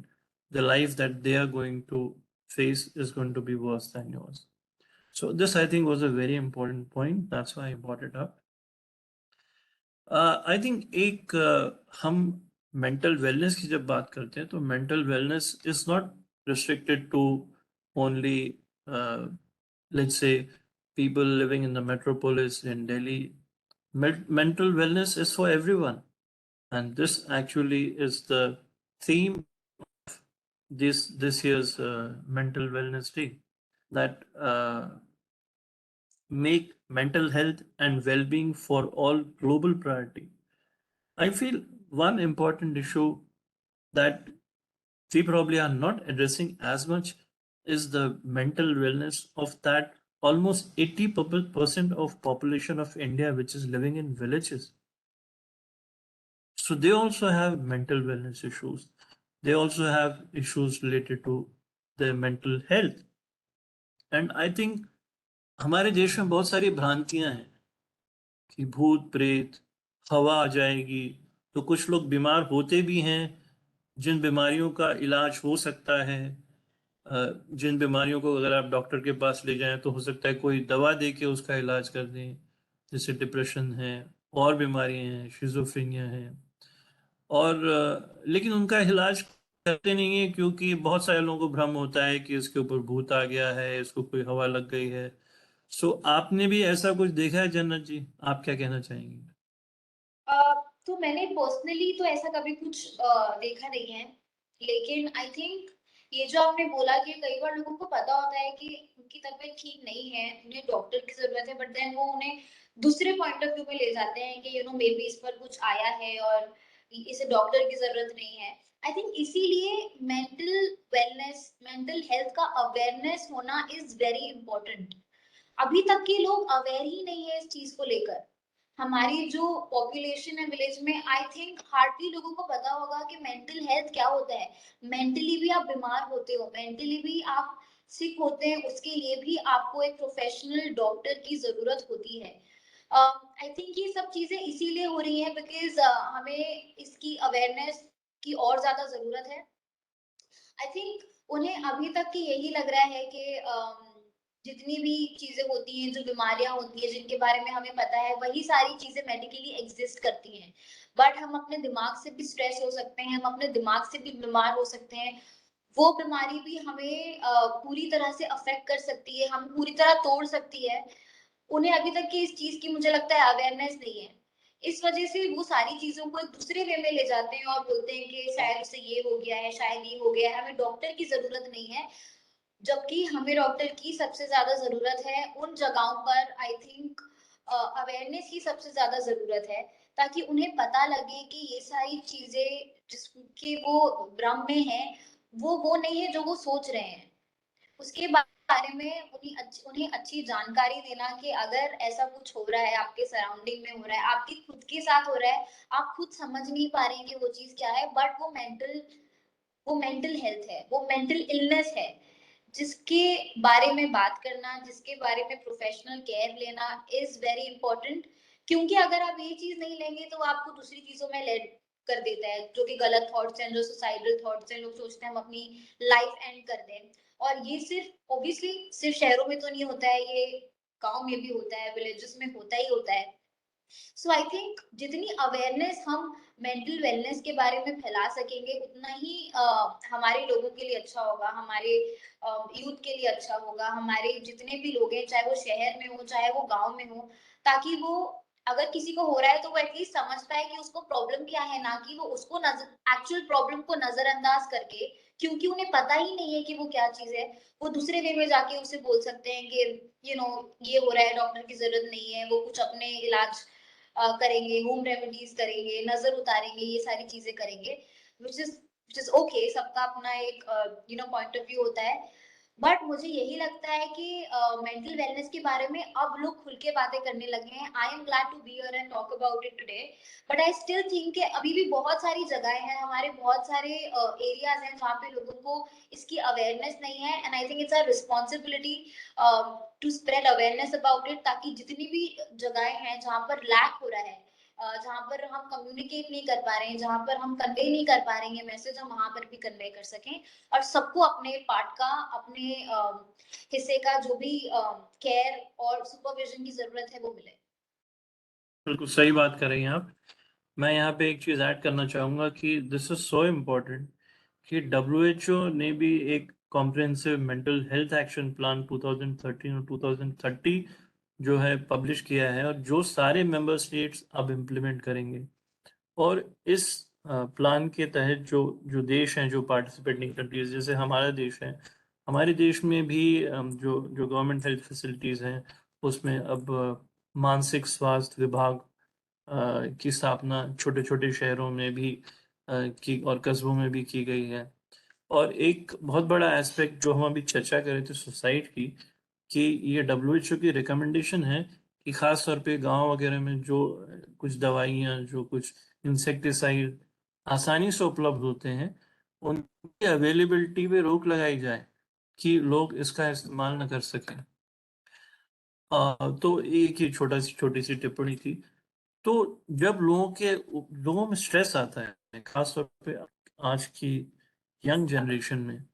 the life that they are going to face is going to be worse than yours. So this, I think, was a very important point. That's why I brought it up. I think हम mental wellness की जब बात करते हैं तो mental wellness is not restricted to only let's say people living in the metropolis in Delhi. Mental wellness is for everyone, and this actually is the theme this year's mental wellness day, that make mental health and well-being for all global priority. I feel one important issue that we probably are not addressing as much is the mental wellness of that almost 80% of population of India which is living in villages. So they also have mental wellness issues. They also have issues related to their mental health. And I think हमारे देश में बहुत सारी भ्रांतियां हैं कि भूत प्रेत, हवा आ जाएगी, तो कुछ लोग बीमार होते भी हैं जिन बीमारियों का इलाज हो सकता है। जिन बीमारियों को अगर आप डॉक्टर के पास ले जाएं तो हो सकता है कोई दवा दे के उसका इलाज कर दें, जैसे डिप्रेशन है, और बीमारियां हैं, शिजोफ्रेनिया है, और लेकिन उनका इलाज करते नहीं है क्योंकि बहुत सारे लोगों को भ्रम होता है कि इसके ऊपर भूत आ गया है, इसको कोई हवा लग गई है। सो आपने भी ऐसा कुछ देखा है जन्नत जी? आप क्या कहना चाहेंगे?
तो मैंने पर्सनली तो ऐसा कभी कुछ देखा नहीं है, लेकिन आई थिंक ये जो आपने बोला कि कई बार लोगों को पता होता है कि उनकी तबीयत ठीक नहीं है, उन्हें डॉक्टर की जरूरत है, बट देन वो उन्हें दूसरे पॉइंट ऑफ व्यू में ले जाते हैं कि मे बी इस पर कुछ आया है और इसे डॉक्टर की जरूरत नहीं है। आई थिंक इसीलिए मेंटल वेलनेस, मेंटल हेल्थ का अवेयरनेस होना इज वेरी इंपॉर्टेंट। अभी तक के लोग अवेयर ही नहीं है इस चीज को लेकर। हमारी जो पॉपुलेशन है विलेज में, आई थिंक हार्डली लोगों को पता होगा कि मेंटल हेल्थ क्या होता है। मेंटली भी आप बीमार होते हो, मेंटली भी आप सिक होते हैं, उसके लिए भी आपको एक प्रोफेशनल डॉक्टर की जरूरत होती है। आई थिंक ये सब चीजें इसीलिए हो रही हैं बिकॉज हमें इसकी अवेयरनेस की और ज्यादा जरूरत है। आई थिंक उन्हें अभी तक की यही लग रहा है कि जितनी भी चीजें होती हैं, जो बीमारियां होती है जिनके बारे में हमें पता है, वही सारी चीजें मेडिकली एग्जिस्ट करती हैं। बट हम अपने दिमाग से भी स्ट्रेस हो सकते हैं, हम अपने दिमाग से भी बीमार हो सकते हैं। वो बीमारी भी हमें पूरी तरह से अफेक्ट कर सकती है, हम पूरी तरह तोड़ सकती है। उन्हें अभी तक की इस चीज की मुझे लगता है अवेयरनेस नहीं है। इस वजह से वो सारी चीजों को एक दूसरे वे में ले जाते हैं और बोलते हैं कि शायद उससे ये हो गया है, शायद ये हो गया है, हमें डॉक्टर की जरूरत नहीं है। जबकि हमें डॉक्टर की सबसे ज्यादा जरूरत है उन जगहों पर। आई थिंक अवेयरनेस की सबसे ज्यादा जरूरत है, ताकि उन्हें पता लगे कि ये सारी चीजें जिसके वो भ्रम में है, वो नहीं है जो वो सोच रहे हैं। उसके बारे में उन्हें अच्छी जानकारी देना कि अगर ऐसा कुछ हो रहा है, आपके सराउंडिंग में हो रहा है, आपके खुद के साथ हो रहा है, आप खुद समझ नहीं पा रहे हैं कि वो चीज क्या है, बट वो मेंटल हेल्थ है, वो मेंटल इलनेस है, जिसके बारे में बात करना, जिसके बारे में प्रोफेशनल केयर लेना इज वेरी इंपॉर्टेंट। क्योंकि अगर आप ये चीज नहीं लेंगे तो आपको दूसरी चीजों में कर देता है, जो कि गलत थॉट्स हैं, जो सुसाइडल थॉट्स हैं, लोग सोचते हैं हम अपनी लाइफ एंड कर दें। और ये सिर्फ ऑब्वियसली सिर्फ शहरों में तो नहीं होता है, ये गांव में भी होता है, विलेजेस में होता ही होता है। सो आई थिंक जितनी अवेयरनेस हम मेंटल वेलनेस के बारे में फैला सकेंगे उतना ही हमारे लोगों के लिए अच्छा होगा, हमारे यूथ के लिए अच्छा होगा, हमारे जितने भी लोग हैं, चाहे वो शहर में हो चाहे वो गांव में हो, ताकि वो अगर किसी को हो रहा है तो वो एटलीस्ट समझ पाए कि उसको प्रॉब्लम क्या है, ना कि वो उसको एक्चुअल प्रॉब्लम को नजरअंदाज करके, क्योंकि उन्हें पता ही नहीं है कि वो क्या चीज है, वो दूसरे वे में जाके उसे बोल सकते हैं कि ये हो रहा है, डॉक्टर की जरूरत नहीं है, वो कुछ अपने इलाज करेंगे, होम रेमेडीज करेंगे, नजर उतारेंगे, ये सारी चीजें करेंगे, which is okay, सबका अपना एक पॉइंट ऑफ व्यू होता है। बट मुझे यही लगता है कि मेंटल वेलनेस के बारे में अब लोग खुल के बातें करने लगे हैं। I am glad to be here and talk about it today, but I still think कि अभी भी बहुत सारी जगहें हैं, हमारे बहुत सारे एरियाज हैं जहाँ पे लोगों को इसकी अवेयरनेस नहीं है, and I think it's a responsibility to spread awareness about it, ताकि जितनी भी जगहें हैं जहाँ पर लैक हो रहा है, जहाँ पर हम कम्युनिकेट नहीं कर पा रहे हैं, जहाँ पर हम कन्वे नहीं कर पा रहे हैं मैसेज, हम वहां पर भी कन्वे कर सकें, और सबको अपने पार्ट का, अपने हिस्से का जो भी केयर और सुपरविजन की जरूरत है वो मिले।
बिल्कुल सही बात कर रही हैं आप। मैं यहाँ पे एक चीज़ ऐड करना चाहूँगा कि दिस इज सो इम्पोर्टेंट कि WHO ने भी एक comprehensive mental health action plan 2013 और 2030 जो है पब्लिश किया है, और जो सारे मेंबर स्टेट्स अब इम्प्लीमेंट करेंगे। और इस प्लान के तहत जो जो देश हैं, जो पार्टिसिपेटिंग कंट्रीज, जैसे हमारा देश है, हमारे देश में भी जो जो गवर्नमेंट हेल्थ फैसिलिटीज़ हैं उसमें अब मानसिक स्वास्थ्य विभाग की स्थापना छोटे छोटे शहरों में भी की और कस्बों में भी की गई है। और एक बहुत बड़ा एस्पेक्ट जो हम अभी चर्चा कर रहे थे सुसाइड की, कि ये WHO की रिकमेंडेशन है कि ख़ास तौर पे गांव वगैरह में जो कुछ दवाइयाँ, जो कुछ इंसेक्टिसाइड आसानी से उपलब्ध होते हैं, उनकी अवेलेबिलिटी पे रोक लगाई जाए कि लोग इसका इस्तेमाल न कर सकें। तो एक ही छोटी सी टिप्पणी थी। तो जब लोगों में स्ट्रेस आता है, खास तौर पे आज की यंग जनरेशन में,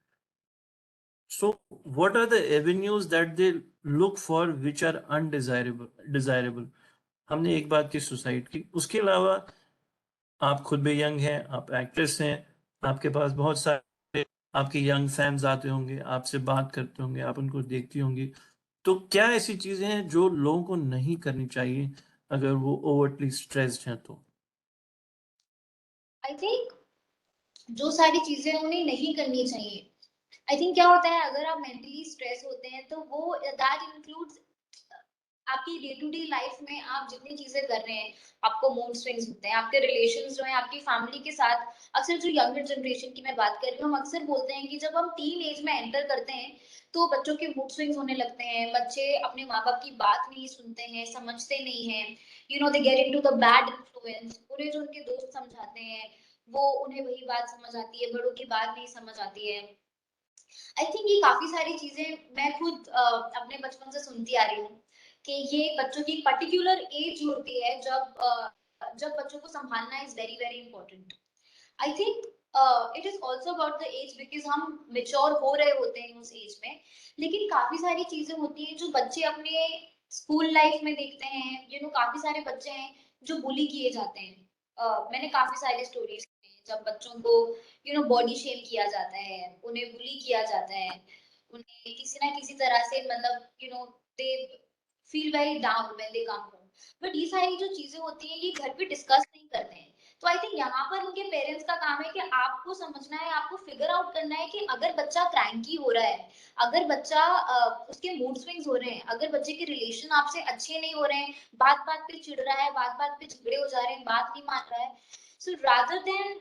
so what are the avenues that they look for which are undesirable? हमने एक बात की सुसाइड की, उसके अलावा आप खुद भी यंग हैं, आप एक्ट्रेस हैं, आपके पास बहुत सारे आपके यंग फैंस आते होंगे, आपसे बात करते होंगे, आप उनको देखती होंगी। तो क्या ऐसी चीजें हैं जो लोगों को नहीं करनी चाहिए अगर वो ओवरटली स्ट्रेस्ड हैं तो?
आई थिंक जो सारी चीजें उन्हें नहीं करनी चाहिए, आई थिंक क्या होता है, अगर आप मेंटली स्ट्रेस होते हैं तो वो दैट इंक्लूड्स आपकी डे टू डे लाइफ में आप जितनी चीजें कर रहे हैं, आपको मूड स्विंग्स होते हैं, आपके रिलेशंस जो हैं आपकी फैमिली के साथ। अक्सर जो यंगर जनरेशन की मैं बात कर रही हूँ, हम अक्सर बोलते हैं कि जब हम टीन एज में एंटर करते हैं तो बच्चों के मूड स्विंग्स होने लगते हैं, बच्चे अपने माँ बाप की बात नहीं सुनते हैं, समझते नहीं हैं, they get into the bad influence, उन्हें जो उनके दोस्त समझाते हैं वो उन्हें वही बात समझ आती है, बड़ों की बात नहीं समझ आती है। आई थिंक ये काफी सारी चीजें मैं खुद अपने बचपन से सुनती आ रही हूँ कि ये बच्चों की पर्टिकुलर एज होती है जब बच्चों को संभालना is very very important. I think it is also about the age, because हम मेच्योर हो रहे होते हैं उस एज में, लेकिन काफी सारी चीजें होती हैं जो बच्चे अपने स्कूल लाइफ में देखते हैं। काफी सारे बच्चे हैं जो बुली किए जाते हैं। मैंने काफी सारी स्टोरीज जब बच्चों को बॉडी शेम किया जाता है, उन्हें बुली किया जाता है, उन्हें किसी ना किसी तरह से मतलब they feel very down when they come home. But ये सारी जो चीजें होती हैं ये घर पे डिस्कस नहीं करते हैं। तो आई थिंक यहाँ पर उनके पेरेंट्स का काम है कि आपको समझना है, आपको फिगर आउट करना है कि अगर बच्चा क्रैंकी हो रहा है, अगर बच्चा उसके मूड स्विंग्स हो रहे हैं, अगर बच्चे के रिलेशन आपसे अच्छे नहीं हो रहे हैं, बात बात पे चिढ़ रहा है, बात बात पे झगड़े हो जा रहे हैं, बात नहीं मान रहा है, so rather than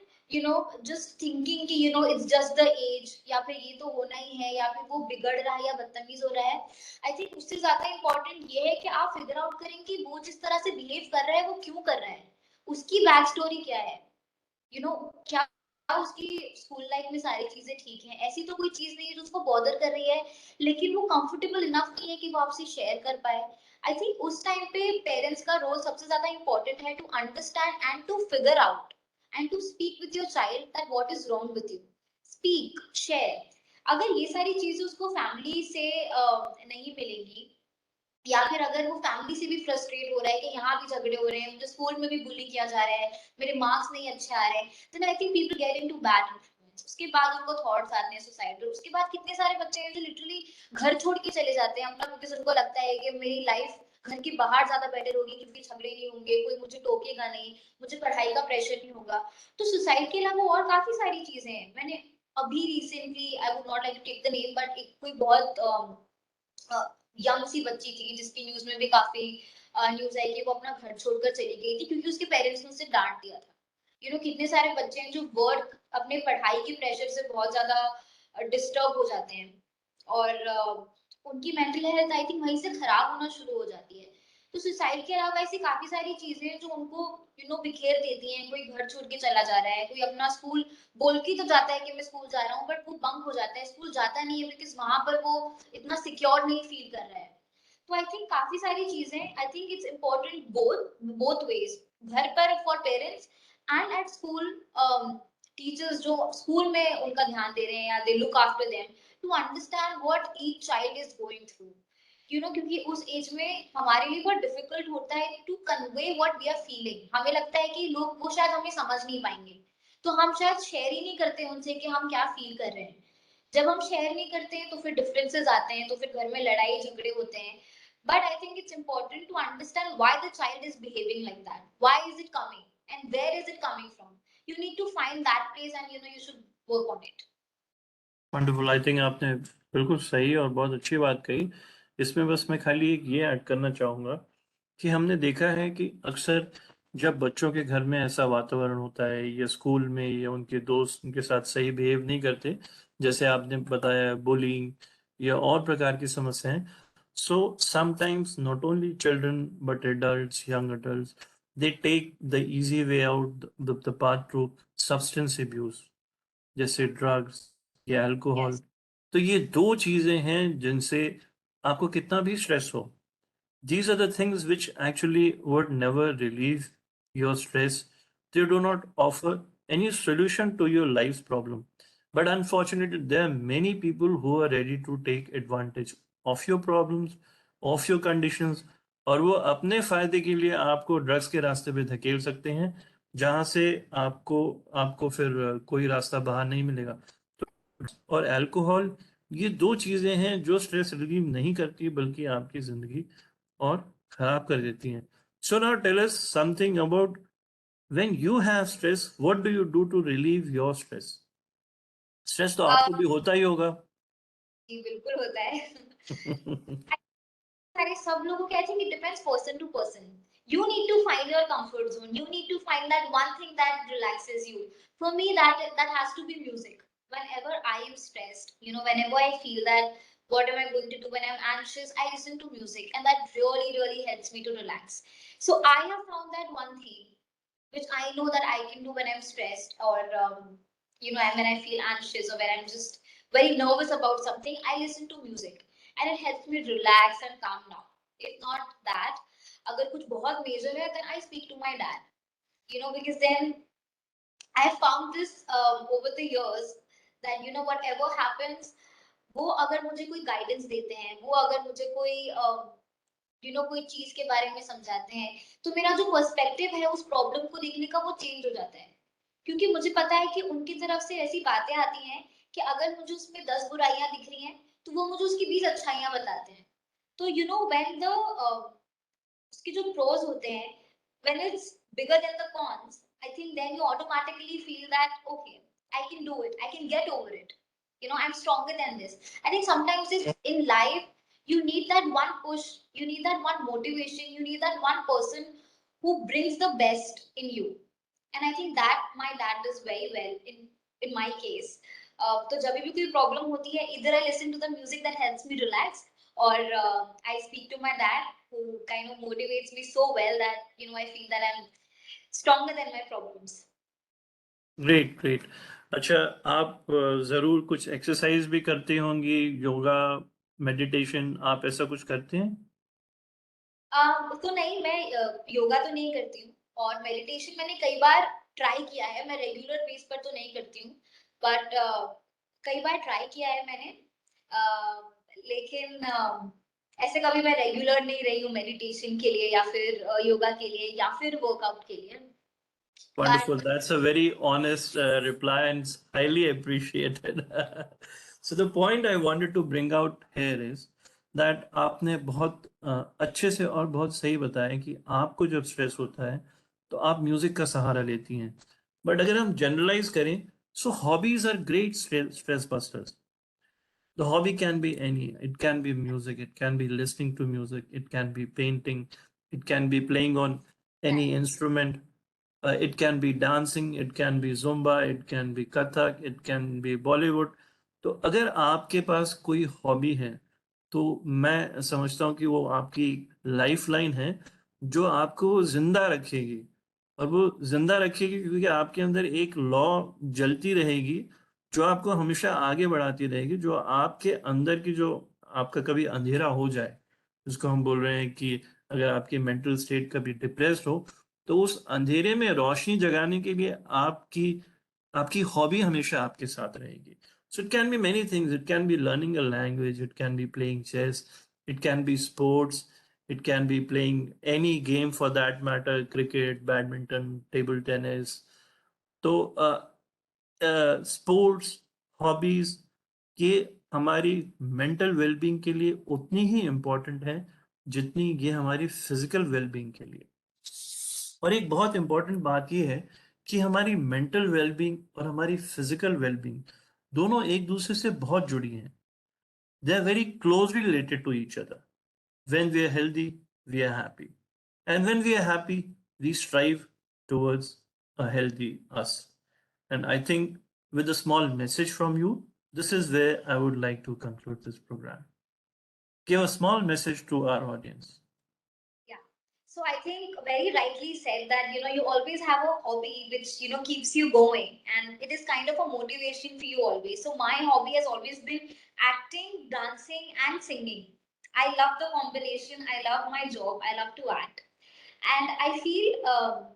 just thinking कि it's just the age, या फिर ये तो होना ही है, या फिर वो बिगड़ रहा है या बदतमीज हो रहा है, आई थिंक उससे ज्यादा इम्पोर्टेंट ये है कि आप फिगर आउट करें कि वो जिस तरह से बिहेव कर रहा है वो क्यों कर रहा है, उसकी बैक स्टोरी क्या है, क्या उसकी स्कूल लाइफ में सारी चीजें ठीक हैं, ऐसी तो कोई चीज नहीं है जो उसको बॉदर कर रही है, लेकिन वो कंफर्टेबल इनफ नहीं है कि वो आपसे शेयर कर पाए। आई थिंक उस टाइम पे पेरेंट्स का रोल सबसे ज्यादा इम्पोर्टेंट है, to understand and to figure out and to speak with your child that what is wrong with you. Speak, share. अगर ये सारी चीजें उसको फैमिली से नहीं मिलेंगी, या फिर अगर वो फैमिली से भी फ्रस्ट्रेट हो रहा है कि यहाँ भी झगड़े हो रहे हैं, मुझे स्कूल में भी बुली किया जा रहा है, मेरे मार्क्स नहीं अच्छे आ रहे हैं, then I think people get into bad influence. उसके बाद उनको थॉट्स आते हैं सुसाइड. उसके बाद कितने सारे बच्चे हैं जो लिटरली घर छोड़ के चले जाते हैं अपना, बिकॉज उनको लगता है कि मेरी लाइफ घर के बाहर ज्यादा बेटर होगी क्योंकि झगड़े नहीं होंगे, कोई मुझे टोकेगा नहीं, मुझे पढ़ाई का प्रेशर नहीं होगा. तो सुसाइड के अलावा और काफी सारी चीजें हैं. मैंने अभी recently, I would not like to take the name, but एक कोई बहुत यंग सी बच्ची थी जिसकी न्यूज में भी काफी न्यूज आई कि वो अपना घर छोड़कर चली गई थी क्योंकि उसके पेरेंट्स ने उसे डांट दिया था. कितने सारे बच्चे हैं जो वर्क अपने पढ़ाई के प्रेशर से बहुत ज्यादा डिस्टर्ब हो जाते हैं और उनकी मेंटल हेल्थ आई थिंक वहीं से खराब होना शुरू हो जाती है. तो सुसाइड के अलावा ऐसी काफी सारी चीजें हैं जो उनको बिखेर देती हैं. कोई घर छोड़ के चला जा रहा है, कोई अपना स्कूल बोल के तो जाता है कि मैं स्कूल जा रहा हूँ, बट वो बंक हो जाता है, स्कूल जाता नहीं है बिकॉज वहां पर वो इतना सिक्योर नहीं फील कर रहा है. तो आई थिंक काफी सारी चीजें, I think it's important both ways, घर पर for parents and at school teachers जो स्कूल में उनका ध्यान दे रहे हैं या they look after them to understand what each child is going through. क्योंकि उस एज में हमारे लिए बहुत डिफिकल्ट होता है to convey what we are feeling. हमें लगता है कि लोग वो शायद हमें समझ नहीं पाएंगे, तो हम शायद शेयर ही नहीं करते उनसे कि हम क्या फील कर रहे हैं. जब हम शेयर नहीं करते हैं तो फिर डिफरेंसेस आते हैं, तो फिर घर में लड़ाई झगड़े होते हैं. But I think it's important to understand why the child is behaving like that, why is it coming and where is it coming from. You need to find that place and you should work on it.
Wonderful. I think आपने बिल्कुल सही और बहुत अच्छी बात कही. इसमें बस मैं खाली एक ये ऐड करना चाहूँगा कि हमने देखा है कि अक्सर जब बच्चों के घर में ऐसा वातावरण होता है या स्कूल में या उनके दोस्त उनके साथ सही बिहेव नहीं करते, जैसे आपने बताया बुलिंग या और प्रकार की समस्याएं, so sometimes not only children but adults, young adults, they take the easy way out the path through substance abuse, जैसे ड्रग्स या अल्कोहल.
Yes.
तो ये दो चीजें हैं जिनसे आपको कितना भी स्ट्रेस हो, these are the things which actually would never relieve your stress. They do not offer any solution to your life's problem. But unfortunately, there are many people who are ready to take advantage of your problems, of your conditions, और वो अपने फायदे के लिए आपको drugs के रास्ते पे धकेल सकते हैं, जहां से आपको आपको फिर कोई रास्ता बाहर नहीं मिलेगा. और अल्कोहल, ये दो चीजें हैं जो स्ट्रेस रिलीव नहीं करती बल्कि आपकी जिंदगी और खराब कर देती हैं. So now tell us something about when you have stress, what do you do to relieve your stress. Stress तो आपको भी होता ही होगा.
बिल्कुल होता है. सारे सब लोगों के, I think it depends person to person. You need to find your comfort zone. You need to find that one thing that relaxes you. For me, that has to be music. Whenever I am stressed, whenever I feel that what am I going to do when I'm anxious, I listen to music, and that really helps me to relax. So I have found that one thing which I know that I can do when I'm stressed, or and when I feel anxious, or when I'm just very nervous about something. I listen to music, and it helps me relax and calm down. If not that, अगर कुछ बहुत major है, then I speak to my dad, because then I found this over the years that whatever happens, वो अगर मुझे कोई guidance देते हैं, वो अगर मुझे कोई कोई चीज के बारे में समझाते हैं, तो मेरा जो पर्सपेक्टिव है उस प्रॉब्लम को देखने का वो चेंज हो जाता है. क्योंकि मुझे पता है कि उनकी तरफ से ऐसी बातें आती हैं कि अगर मुझे उसमें 10 बुराइयां दिख रही हैं तो वो मुझे उसकी 20 अच्छाइयां बताते हैं. तो व्हेन द उसके जो प्रोज होते हैं, when it's bigger than the cons, I think then you automatically feel that okay, I can do it, I can get over it, I'm stronger than this. I think sometimes in life you need that one push, you need that one motivation, you need that one person who brings the best in you. And I think that my dad does very well in my case. तो जब भी कोई problem होती है, either I listen to the music that helps me relax, or I speak to my dad who kind of motivates me so well that I feel that I'm stronger than my problems.
Great great. अच्छा, आप जरूर कुछ exercise भी करती होंगी, yoga, meditation, आप ऐसा कुछ करते हैं?
तो नहीं, मैं योगा तो नहीं करती हूँ, और मेडिटेशन मैंने कई बार ट्राई किया है, मैं रेगुलर बेस पर तो नहीं करती हूँ, बट कई बार ट्राई किया है मैंने, लेकिन ऐसे कभी मैं रेगुलर नहीं रही हूँ मेडिटेशन के लिए या फिर योगा के लिए या फिर वर्कआउट के लिए.
Wonderful. That's a very honest reply and it's highly appreciated. So the point I wanted to bring out here is that आपने बहुत अच्छे से और बहुत सही बताया कि आपको जब स्ट्रेस होता है तो आप म्यूजिक का सहारा लेती हैं. बट अगर हम जनरलाइज करें, so hobbies are great stress busters. The hobby can be any. It can be music, it can be listening to music, it can be painting, it can be playing on any instrument. It can be dancing, it can be zumba, it can be kathak, it can be Bollywood. तो अगर आपके पास कोई hobby है तो मैं समझता हूँ कि वो आपकी लाइफ लाइन है जो आपको जिंदा रखेगी. और वो जिंदा रखेगी क्योंकि आपके अंदर एक लॉ जलती रहेगी जो आपको हमेशा आगे बढ़ाती रहेगी, जो आपके अंदर की जो आपका कभी अंधेरा हो जाए, जिसको हम बोल रहे हैं कि अगर आपकी मेंटल स्टेट कभी डिप्रेस्ड हो, तो उस अंधेरे में रोशनी जगाने के लिए आपकी आपकी हॉबी हमेशा आपके साथ रहेगी. So it can be many things. It can be learning a language, it can be playing chess, it can be sports, it can be playing any game for that matter, cricket, badminton, table tennis. तो sports, hobbies ये हमारी mental wellbeing के लिए उतनी ही important है जितनी ये हमारी फिजिकल वेलबींग के लिए. और एक बहुत इम्पोर्टेंट बात ये है कि हमारी मेंटल वेलबींग और हमारी फिजिकल वेलबींग दोनों एक दूसरे से बहुत जुड़ी हैं. They are very closely related to each other. When we are healthy, we are happy, and when we are happy, we strive towards a healthy us. And I think with a small message from you, this is where I would like to conclude this program. Give a small message to our audience.
Yeah. So I think very rightly said that, you always have a hobby which, keeps you going, and it is kind of a motivation for you always. So my hobby has always been acting, dancing, and singing. I love the combination. I love my job. I love to act. And I feel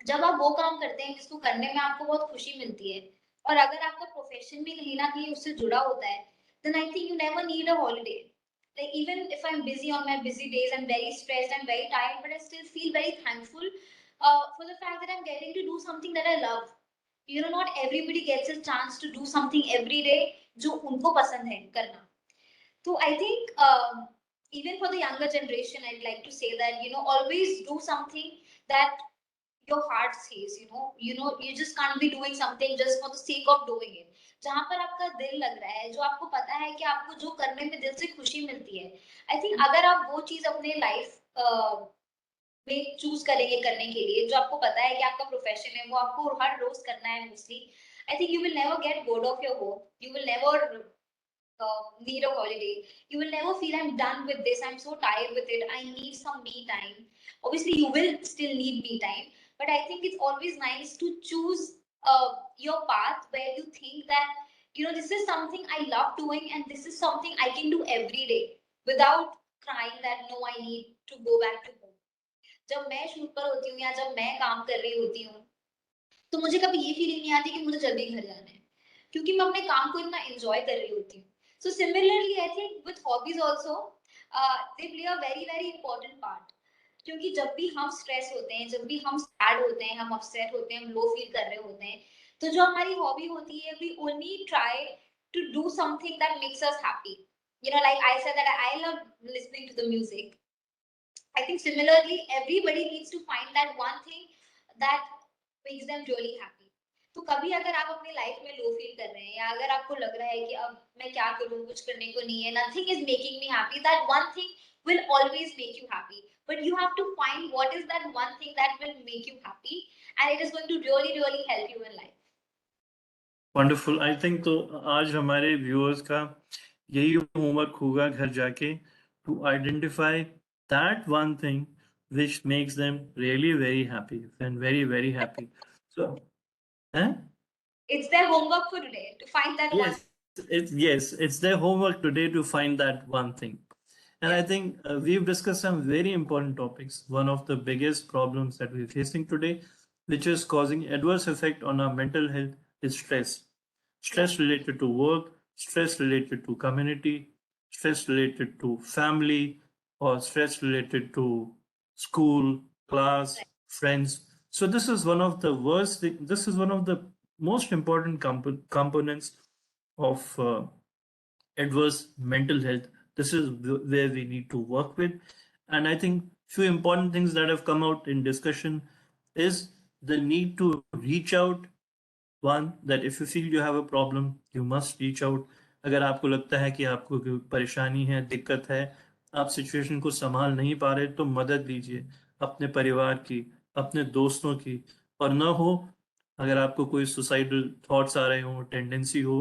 जब आप वो काम करते हैं जिसको करने में आपको बहुत खुशी मिलती है, और अगर आपका प्रोफेशन भी कहीं ना कहीं उससे जुड़ा होता है, then I think you never need a holiday. Like even if I'm busy on my busy days, I'm very stressed, I'm very tired, but I still feel very thankful for the fact that I'm getting to do something that I love. Not everybody gets a chance to do something every day जो उनको पसंद है करना. So I think even for the younger generation, I'd like to say that always do something that your heart says. You just can't be doing something just for the sake of doing it. जहाँ पर आपका दिल लग रहा है, जो आपको पता है कि आपको जो करने में दिल से खुशी मिलती है, आई थिंक अगर आप वो चीज अपने लाइफ में चूज करेंगे करने के लिए, जो आपको पता है कि आपका प्रोफेशन है, वो आपको हर रोज करना है mostly, I think you will never get bored of your work. You will never need a holiday. You will never feel I'm done with this, I'm so tired with it, I need some me time. Obviously you will still need me time, but I think it's always nice to choose your path where you think that this is something I love doing and this is something I can do every day without crying that no, I need to go back to home. जब मैं shoot पर होती हूँ या जब मैं काम कर रही होती हूँ, तो मुझे कभी ये फीलिंग नहीं आती कि मुझे जल्दी घर जाना है, क्योंकि मैं अपने काम को इतना एंजॉय कर रही होती हूँ. So similarly, I think with hobbies also, they play a very very important part. क्योंकि जब भी हम स्ट्रेस होते हैं, जब भी हम सैड होते हैं, हम अपसेट होते हैं, हम लो फील कर रहे होते हैं, तो जो हमारी हॉबी होती है, we only try to do something that makes us happy. Like I said that I love listening to the music. I think similarly, everybody needs to find that one thing that makes them really happy. तो कभी अगर आप अपनी life में low feel कर रहे हैं, या अगर आपको लग रहा है कि अब मैं क्या करूं, कुछ करने को नहीं है, nothing is making me happy, that one thing will always make you happy, but you have to find what is that one thing that will make you happy, and it is going to really really help you in life.
Wonderful. I think तो आज हमारे viewers का यही homework होगा घर जाके, to identify that one thing which makes them really very happy and very very happy. So,
It's their homework for today to find that one.
It's their homework today to find that one thing. And I think we've discussed some very important topics. One of the biggest problems that we're facing today, which is causing adverse effect on our mental health is stress. Stress related to work, stress related to community, stress related to family, or stress related to school, class, friends. So this is one of the worst thing, this is one of the most important components of adverse mental health. This is where we need to work with. And I think few important things that have come out in discussion is the need to reach out. One, that if you feel you have a problem, you must reach out. अगर आपको लगता है कि आपको कोई परेशानी है, दिक्कत है, आप सिचुएशन को संभाल नहीं पा रहे, तो मदद लीजिए अपने परिवार की, अपने दोस्तों की। और न हो, अगर आपको कोई सुसाइडल थॉट्स आ रहे हो, टेंडेंसी हो,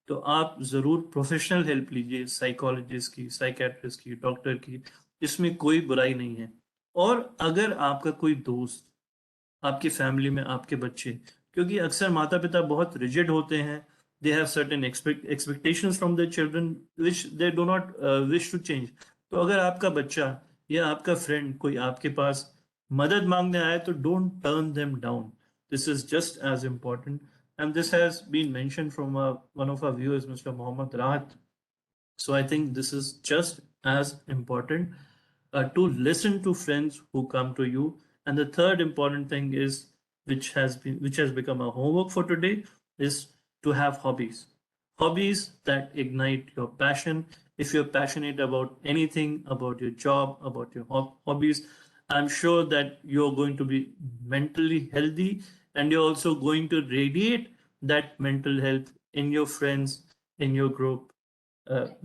तो आप ज़रूर प्रोफेशनल हेल्प लीजिए, साइकोलॉजिस्ट की, साइकेट्रिस्ट की, डॉक्टर की। इसमें कोई बुराई नहीं है। और अगर आपका कोई दोस्त, आपकी फैमिली में आपके बच्चे, क्योंकि अक्सर माता पिता बहुत रिजिड होते हैं, they have certain expectations from their children which they do not wish to change. तो अगर आपका बच्चा या आपका फ्रेंड कोई आपके पास मदद मांगने आए, तो don't turn them down. This is just as important, and this has been mentioned from one of our viewers, Mr. Mohammed Rahat. So I think this is just as important to listen to friends who come to you. And the third important thing is, which has become a homework for today, is to have hobbies. Hobbies that ignite your passion. If you're passionate about anything, about your job, about your hobbies, I'm sure that you're going to be mentally healthy, and you're also going to radiate that mental health in your friends, in your group,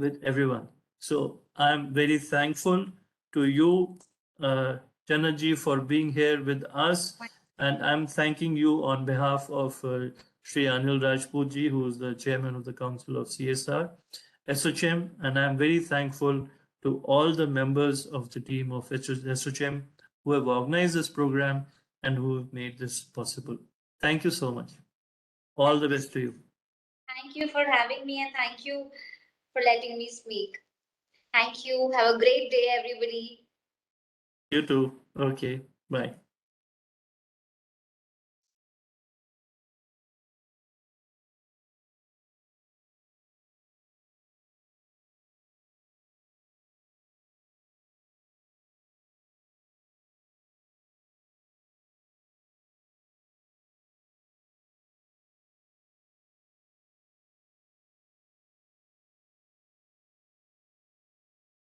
with everyone. So I'm very thankful to you, Chanaji, for being here with us. And I'm thanking you on behalf of Sri Anil Rajputji, who is the chairman of the Council of CSR, ASSOCHAM. And I'm very thankful to all the members of the team of ASSOCHAM who have organized this program and who have made this possible. Thank you so much. All the best to you.
Thank you for having me, and thank you for letting me speak. Thank you. Have a great day, everybody.
You too. Okay. Bye.